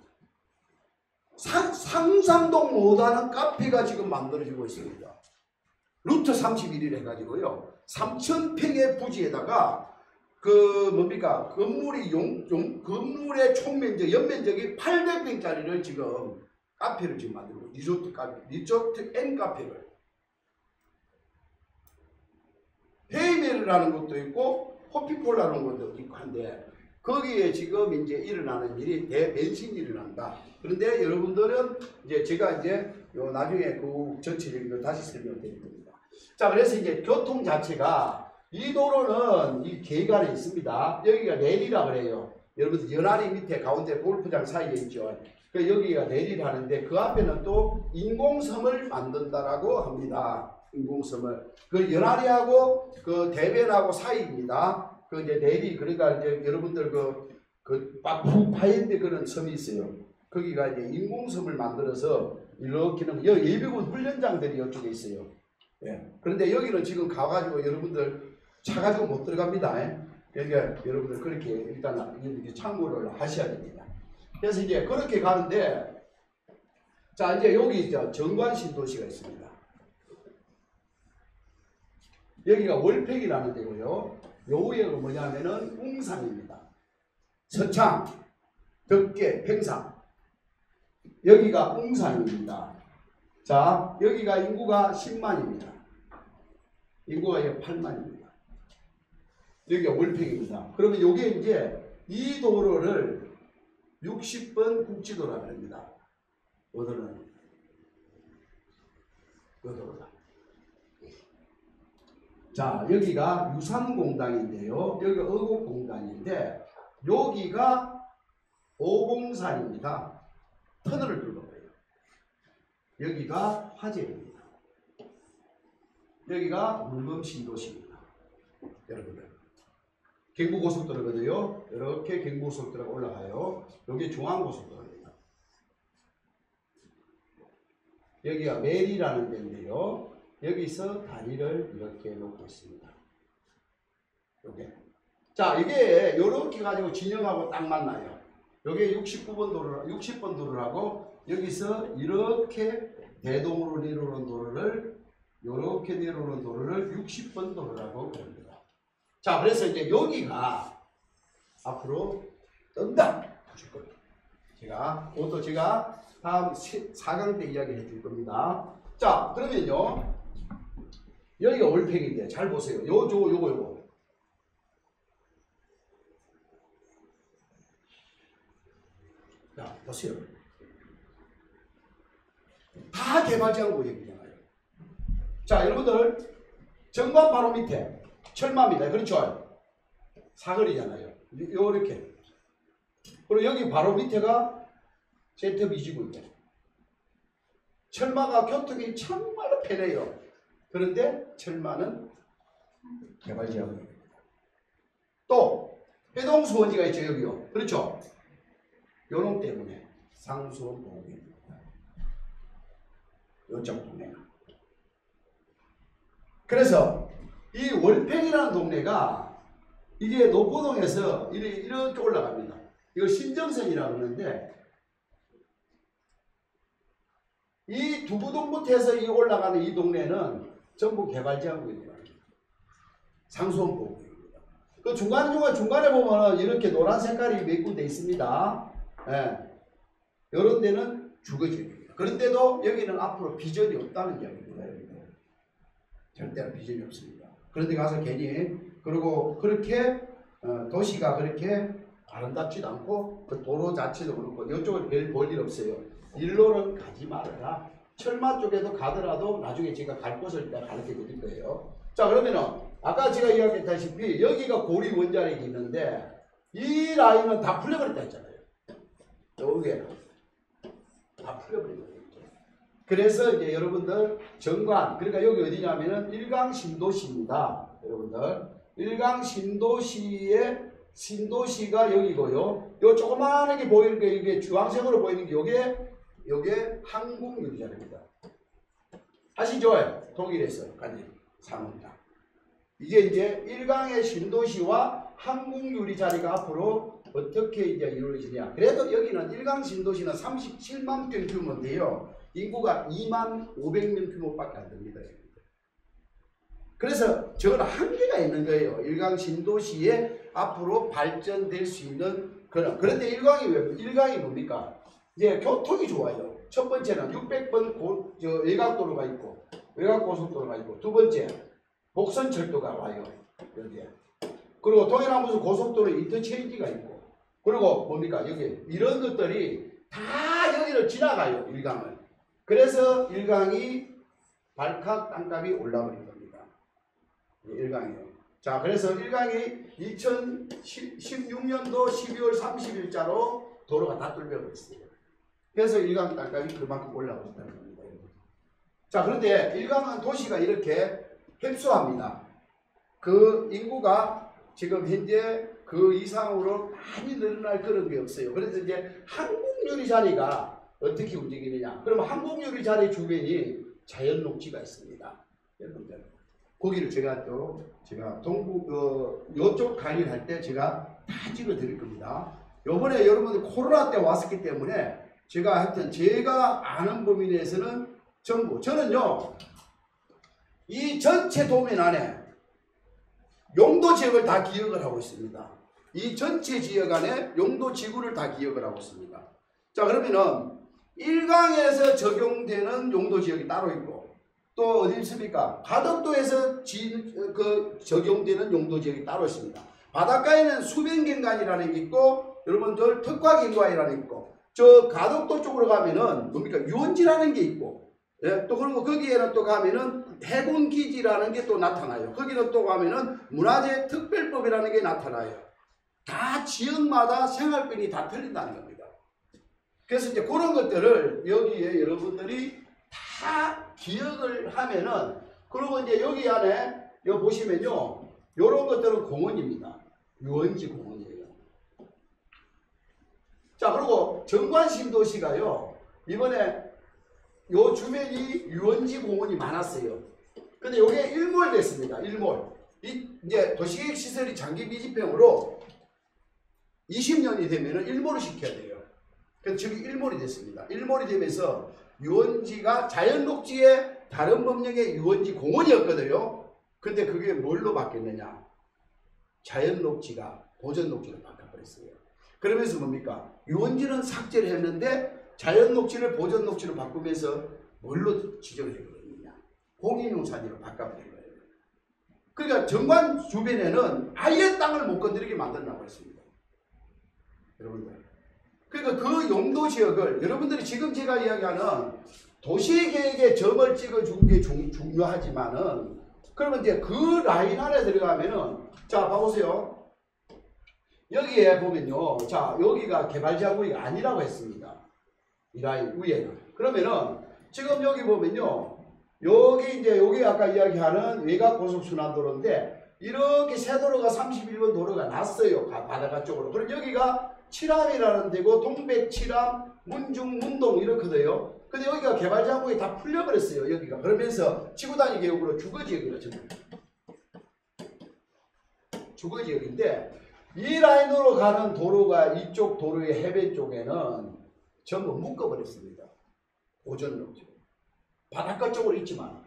상상도 못하는 카페가 지금 만들어지고 있습니다. 루트 31일 해가지고요 3,000평의 부지에다가 그 뭡니까 건물이 건물의 총면적 연면적이 800평짜리를 지금 카페를 지금 만들고 리조트 카페, 리조트 앤 카페를 헤이메르라는 것도 있고 호피폴라는 것도 있고 한데 거기에 지금 이제 일어나는 일이 대변신이 일어난다. 그런데 여러분들은 이제 제가 이제 요 나중에 그 전체적인 걸 다시 설명드릴 겁니다. 자 그래서 이제 교통 자체가 이 도로는 이 계간에 있습니다. 여기가 내리라 그래요. 여러분들 연안리 밑에 가운데 골프장 사이에 있죠. 그 여기가 내리라는데 그 앞에는 또 인공섬을 만든다라고 합니다. 인공섬을. 그 연안리하고 그 대변하고 사이입니다. 그 이제 내리, 그러니까 이제 여러분들 그 파인데 그런 섬이 있어요. 거기가 이제 인공섬을 만들어서 이렇게는 여기 예비군 훈련장들이 이쪽에 있어요. 예. 그런데 여기는 지금 가가지고 여러분들 차 가지고 못 들어갑니다. 예. 그러니까 여러분들 그렇게 일단 이렇게 참고를 하셔야 됩니다. 그래서 이제 그렇게 가는데, 자 이제 여기 이제 정관 신도시가 있습니다. 여기가 월팩이라는 데고요. 요 위에가 뭐냐면은 웅산입니다. 서창, 덕계, 평상. 여기가 웅산입니다. 자, 여기가 인구가 10만입니다. 인구가 8만입니다. 여기가 월팩입니다. 그러면 요게 이제 이 도로를 60번 국지도라고 합니다. 요 도로는. 요 도로다. 자, 여기가 유산공단인데요. 여기가 어곡공단인데 여기가 오공산입니다. 터널을 뚫는 거예요. 여기가 화재입니다. 여기가 물범신도시입니다. 여러분들 경부고속도로거든요. 이렇게 경부고속도로가 올라가요. 여기 중앙고속도로입니다. 여기가 메리라는 데인데요. 여기서 다리를 이렇게 놓고 있습니다. 요게. 자, 이게 요렇게 가지고 진영하고 딱 만나요. 요게 69번 도로, 60번 도로라고 여기서 이렇게 대동으로 내려오는 도로를 요렇게 내려오는 도로를 60번 도로라고 부릅니다. 자, 그래서 이제 여기가 앞으로 뜬다 하실 겁니다. 그것도 제가 다음 4강 때 이야기 해줄 겁니다. 자, 그러면요. 여기가 월팽인데 잘 보세요. 요거. 자, 보세요. 다 개발지역 구역이잖아요. 자, 여러분들 정관 바로 밑에 철마입니다. 그렇죠? 사거리잖아요. 요렇게. 그리고 여기 바로 밑에가 제트비지구예요. 철마가 교통이 정말로 편해요. 그런데 철마는 개발지역입니다. 또 해동수원지가 있죠. 여기요. 그렇죠? 요놈 때문에 상수원 보호구입니다. 요쪽 동네가. 그래서 이 월팽이라는 동네가 이게 노포동에서 이렇게 올라갑니다. 이걸 신정선이라고 하는데 이 두부동부터 해서 이 올라가는 이 동네는 전부 개발지역입니다. 상수원 보호구입니다. 그 중간에 보면 이렇게 노란 색깔이 몇 군데 있습니다. 예. 이런 데는 주거지역입니다. 그런데도 여기는 앞으로 비전이 없다는 이야기입니다. 절대로 비전이 없습니다. 그런데 가서 괜히 그리고 그렇게 도시가 그렇게 아름답지도 않고 그 도로 자체도 그렇고 이쪽은 별 볼 일 없어요. 일로는 가지 말아라. 철마 쪽에도 가더라도 나중에 제가 갈 곳을 일단 가르쳐 드릴 거예요. 자, 그러면은 아까 제가 이야기했다시피 여기가 고리 원자력이 있는데 이 라인은 다 풀려버렸다 했잖아요. 여기에 다 풀려버렸다. 그래서 이제 여러분들 정관, 그러니까 여기 어디냐면은 일강 신도시입니다. 여러분들 일강 신도시의 신도시가 여기고요. 요 조그마하게 보이는 게 이게 주황색으로 보이는 게 요게 한국유리자입니다. 아시죠? 독일에서 가진 상호입니다. 이게 이제 일강의 신도시와 한국유리자리가 앞으로 어떻게 이제 이루어지냐. 그래도 여기는 일강 신도시는 37만 평 규모인데요. 인구가 2만 500명 규모밖에 안 됩니다. 그래서 저건 한계가 있는 거예요. 일강 신도시에 앞으로 발전될 수 있는 그런. 그런데 일강이 뭡니까? 이제 교통이 좋아요. 첫 번째는 600번 외곽도로가 있고 외곽고속도로가 있고, 두 번째 복선철도가 와요. 여기에. 그리고 동해남부에서 고속도로 인터체인지가 있고, 그리고 뭡니까? 여기 이런 것들이 다 여기를 지나가요. 일강을. 그래서 일강이 발칵 땅값이 올라버린 겁니다. 일강이요. 자, 그래서 일강이 2016년도 12월 30일자로 도로가 다 뚫려버렸어요. 그래서 일강 땅값이 그만큼 올라버렸다는 겁니다. 자, 그런데 일강은 도시가 이렇게 협소합니다. 그 인구가 지금 현재 그 이상으로 많이 늘어날 그런 게 없어요. 그래서 이제 한국유리 자리가 어떻게 움직이느냐. 그러면 한국유리 자리 주변이 자연 녹지가 있습니다. 여러분들. 거기를 제가 동부, 요쪽 강의를 할 때 제가 다 찍어 드릴 겁니다. 요번에 여러분들 코로나 때 왔었기 때문에 제가 하여튼 제가 아는 범위 내에서는 전부, 저는요, 이 전체 도면 안에 용도 지역을 다 기억을 하고 있습니다. 이 전체 지역 안에 용도 지구를 다 기억을 하고 있습니다. 자, 그러면은 일강에서 적용되는 용도 지역이 따로 있고, 또 어디 있습니까? 가덕도에서 적용되는 용도 지역이 따로 있습니다. 바닷가에는 수변경관이라는 게 있고, 여러분들 특화경관이라는 게 있고, 저 가덕도 쪽으로 가면은 뭡니까? 유원지라는 게 있고, 예? 또 그리고 거기에는 또 가면은 해군기지라는 게 또 나타나요. 거기는 또 가면은 문화재 특별법이라는 게 나타나요. 다 지역마다 생활권이 다 틀린다는 겁니다. 그래서 이제 그런 것들을 여기에 여러분들이 다 기억을 하면은, 그리고 이제 여기 안에 여기 보시면요, 요런 것들은 공원입니다. 유원지 공원이에요. 자, 그리고 정관신도시가요, 이번에 요 주변이 유원지 공원이 많았어요. 근데 요게 일몰됐습니다. 일몰. 이제 도시계획 시설이 장기 미집행으로 20년이 되면은 일몰을 시켜야 돼요. 그래서 지금 일몰이 됐습니다. 일몰이 되면서 유원지가 자연 녹지의 다른 법령의 유원지 공원이었거든요. 근데 그게 뭘로 바뀌었느냐? 자연 녹지가 보전 녹지로 바꿔버렸어요. 그러면서 뭡니까? 유원지는 삭제를 했는데 자연 녹지를 보전 녹지로 바꾸면서 뭘로 지정을 해버렸느냐? 공인용산지로 바꿔버린 거예요. 그러니까 정관 주변에는 아예 땅을 못 건드리게 만들라고 했습니다. 여러분들. 그러니까 그 용도 지역을 여러분들이 지금 제가 이야기하는 도시계획에 점을 찍어준 게 중요하지만은 그러면 이제 그 라인 안에 들어가면은 자 봐보세요. 여기에 보면요. 자 여기가 개발자구역이 아니라고 했습니다. 이 라인 위에는. 그러면은 지금 여기 보면요. 여기 이제 여기 아까 이야기하는 외곽 고속순환도로인데 이렇게 세도로가 31번 도로가 났어요. 바닷가 쪽으로. 그럼 여기가 칠암이라는 데고 동백, 칠암, 문중, 문동 이렇거든요. 근데 여기가 개발자구역이 다 풀려버렸어요. 여기가. 그러면서 지구단위 계획으로 주거지역이라 전부. 주거지역인데 이 라인으로 가는 도로가 이쪽 도로의 해변 쪽에는 전부 묶어버렸습니다. 오전로. 바닷가 쪽으로 있지만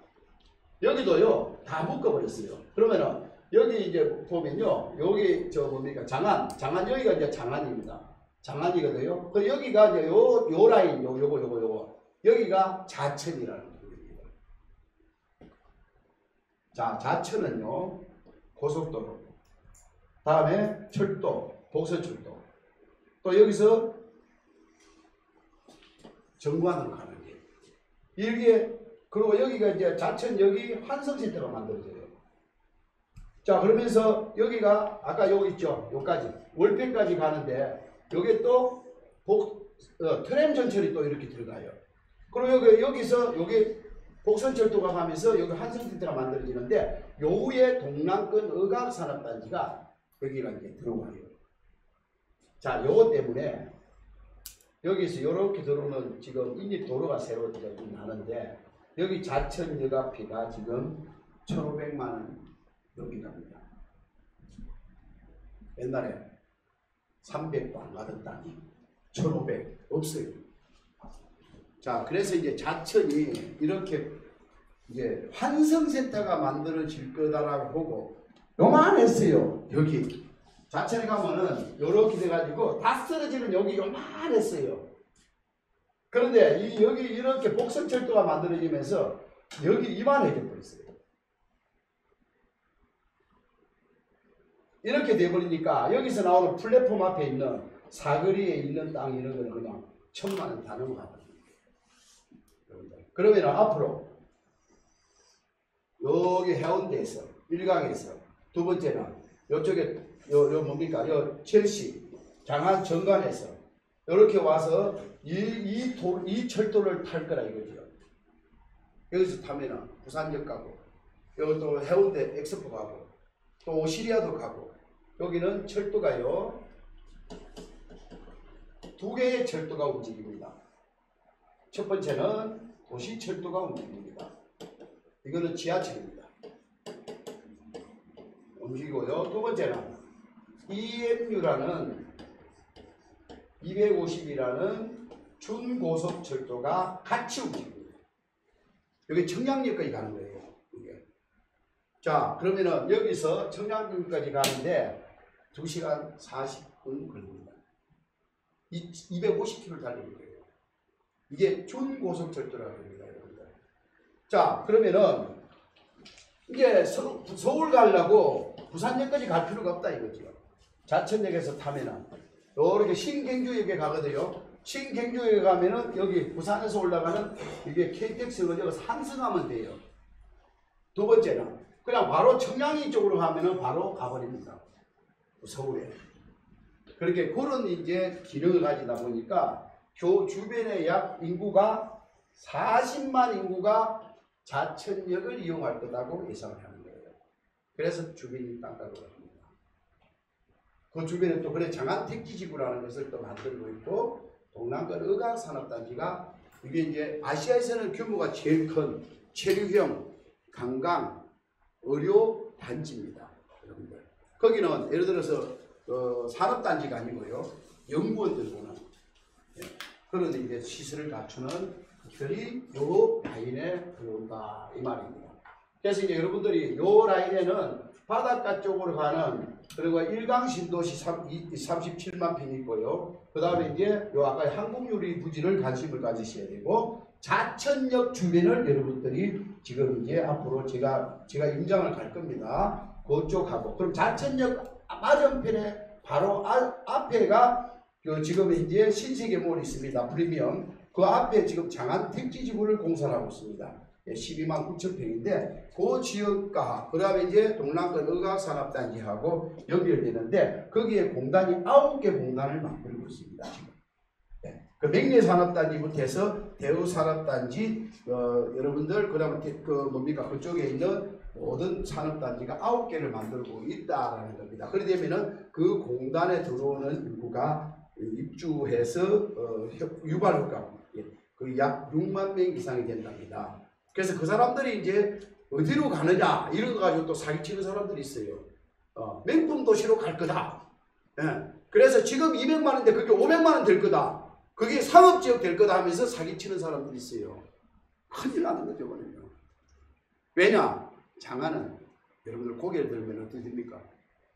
여기도요 다 묶어버렸어요. 그러면은 여기 이제 보면요 여기 저 뭡니까 장안 여기가 이제 장안입니다. 장안이거든요. 그 여기가 이제 요 라인 요거 여기가 자천이라는 부분입니다. 자 자천은요 고속도로 다음에 철도 복선철도 또 여기서 정관으로 가는 게 이게 그리고 여기가 이제 자천 여기 환성센터가 만들어져요. 자 그러면서 여기가 아까 여기 있죠. 여기까지 월평까지 가는데 여기 또 트램 전철이 또 이렇게 들어가요. 그리고 여기서 여기 복선철도가 가면서 여기 환성센터가 만들어지는데 요 위에 동남권 의각산업단지가 여기가 이제 들어와요. 자 요것 때문에 여기서 이렇게 들어오는 지금 인립도로가 새로 나는데 여기 자천 여가비가 지금 1,500만 원 넘긴답니다. 옛날에 300도 안 가던 땅이 1,500 없어요. 자 그래서 이제 자천이 이렇게 이제 환성센터가 만들어질 거다라고 보고 요만했어요. 여기 자천에 가면은 요렇게 돼가지고 다 쓰러지는 여기 요만했어요. 그런데 여기 이렇게 복선철도가 만들어지면서 여기 이만해져 버렸어요. 이렇게 돼버리니까 여기서 나오는 플랫폼 앞에 있는 사거리에 있는 땅 이런 거는 그냥 1,000만 원 다 넘어가거든요. 그러면 앞으로 여기 해운대에서 일강에서 두 번째는 이쪽에 요 뭡니까 요 첼시 장안 정관에서 이렇게 와서 이 철도를 탈 거라 이거죠. 여기서 타면은 부산역 가고 여기 또 해운대 엑스포 가고 또 오시리아도 가고 여기는 철도가요 두 개의 철도가 움직입니다. 첫 번째는 도시철도가 움직입니다. 이거는 지하철입니다. 움직이고요. 두 번째는 EMU라는 250이라는 준고속철도가 같이 움직입니다. 여기 청량역까지 가는 거예요. 이게. 자, 그러면은 여기서 청량역까지 가는데 2시간 40분 걸립니다. 250km 달리는 거예요. 이게 준고속철도라고 합니다. 여러분들. 자, 그러면은 이제 서울 가려고 부산역까지 갈 필요가 없다 이거죠. 자천역에서 타면은 이렇게 신경주역에 가거든요. 신경주역에 가면은 여기 부산에서 올라가는 이게 KTX를 상승하면 돼요. 두 번째는 그냥 바로 청량리 쪽으로 가면은 바로 가버립니다. 서울에. 그렇게 그런 이제 기능을 가지다 보니까 주변에 약 인구가 40만 인구가 자천역을 이용할 거라고 예상을 하는 거예요. 그래서 주변이 땅값을 합니다. 그 주변에 또 그래 장안택지지구라는 것을 또 만들고 있고 동남권 의각산업단지가 이게 이제 아시아에서는 규모가 제일 큰 체류형 관광 의료 단지입니다. 여러분들 거기는 예를 들어서 산업단지가 아니고요 연구원들 보는 그런 이제 시설을 갖추는 것들이 요 라인에 들어온다 이 말입니다. 그래서 이제 여러분들이 요 라인에는 바닷가 쪽으로 가는 그리고 일강 신도시 37만 평이 있고요. 그 다음에 이제 요 아까 항공유리 부지를 관심을 가지셔야 되고, 자천역 주변을 여러분들이 지금 이제 앞으로 제가 임장을 갈 겁니다. 그쪽하고, 그럼 자천역 맞은편에 바로 앞에가 지금 이제 신세계몰이 있습니다. 프리미엄. 그 앞에 지금 장안 택지지구를 공사를 하고 있습니다. 12만 9천 평인데 그 지역과 그 다음에 이제 동남권 의학산업단지하고 연결되는데 거기에 공단이 9개 공단을 만들고 있습니다. 지금. 네. 그 맹례산업단지부터 해서 대우산업단지 여러분들 그 다음에 뭡니까 그쪽에 있는 모든 산업단지가 9개를 만들고 있다라는 겁니다. 그렇게 되면은 그 공단에 들어오는 인구가 입주해서 유발 효과 그 약 6만 명 이상이 된답니다. 그래서 그 사람들이 이제 어디로 가느냐 이런 거 가지고 또 사기치는 사람들이 있어요. 맹품 도시로 갈 거다. 예. 그래서 지금 200만 원인데 그게 500만 원 될 거다. 그게 상업지역 될 거다 하면서 사기치는 사람들이 있어요. 큰일 나는 거죠, 그러면. 왜냐? 장안은 여러분들 고개를 들면 어떻게 됩니까?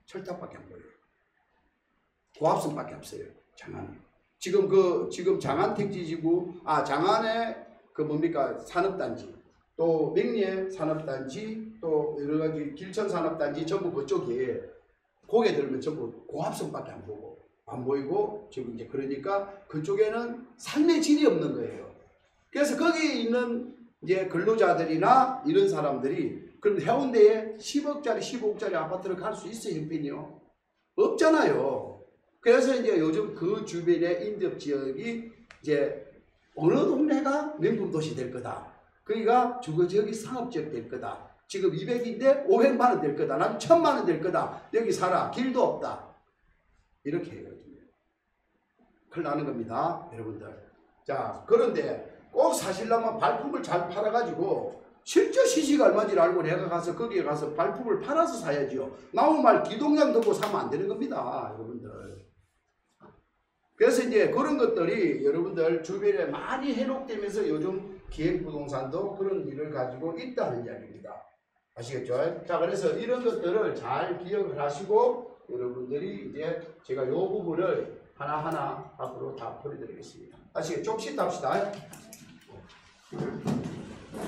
철탑밖에 안 보여요. 고압선밖에 없어요. 장안은. 지금 장안 택지지구, 장안에 그 뭡니까 산업단지, 또 맹리의 산업단지, 또 여러 가지 길천 산업단지 전부 그쪽에 고개 들면 전부 고압선밖에 안 보이고 지금 이제 그러니까 그쪽에는 삶의 질이 없는 거예요. 그래서 거기에 있는 이제 근로자들이나 이런 사람들이 그럼 해운대에 10억짜리 15억짜리 아파트를 갈 수 있어요, 형편이요? 없잖아요. 그래서 이제 요즘 그 주변의 인접 지역이 이제 어느 동네가 명품 도시 될 거다. 그러니까 주거지역이 상업지역 될 거다. 지금 200인데 500만 원 될 거다. 난 1000만 원 될 거다. 여기 살아. 길도 없다. 이렇게 해거든요. 큰일 나는 겁니다, 여러분들. 자, 그런데 꼭 사실라면 발품을 잘 팔아가지고 실제 시세가 얼마인지 알고 내가 가서 거기에 가서 발품을 팔아서 사야지요. 나무 말 기동량 듣고 사면 안 되는 겁니다, 여러분들. 그래서 이제 그런 것들이 여러분들 주변에 많이 해놓되면서 요즘 기획부동산도 그런 일을 가지고 있다는 이야기입니다. 아시겠죠? 자, 그래서 이런 것들을 잘 기억을 하시고 여러분들이 이제 제가 이 부분을 하나하나 앞으로 다 풀어드리겠습니다. 아시겠죠? 좀 쉬다 합시다.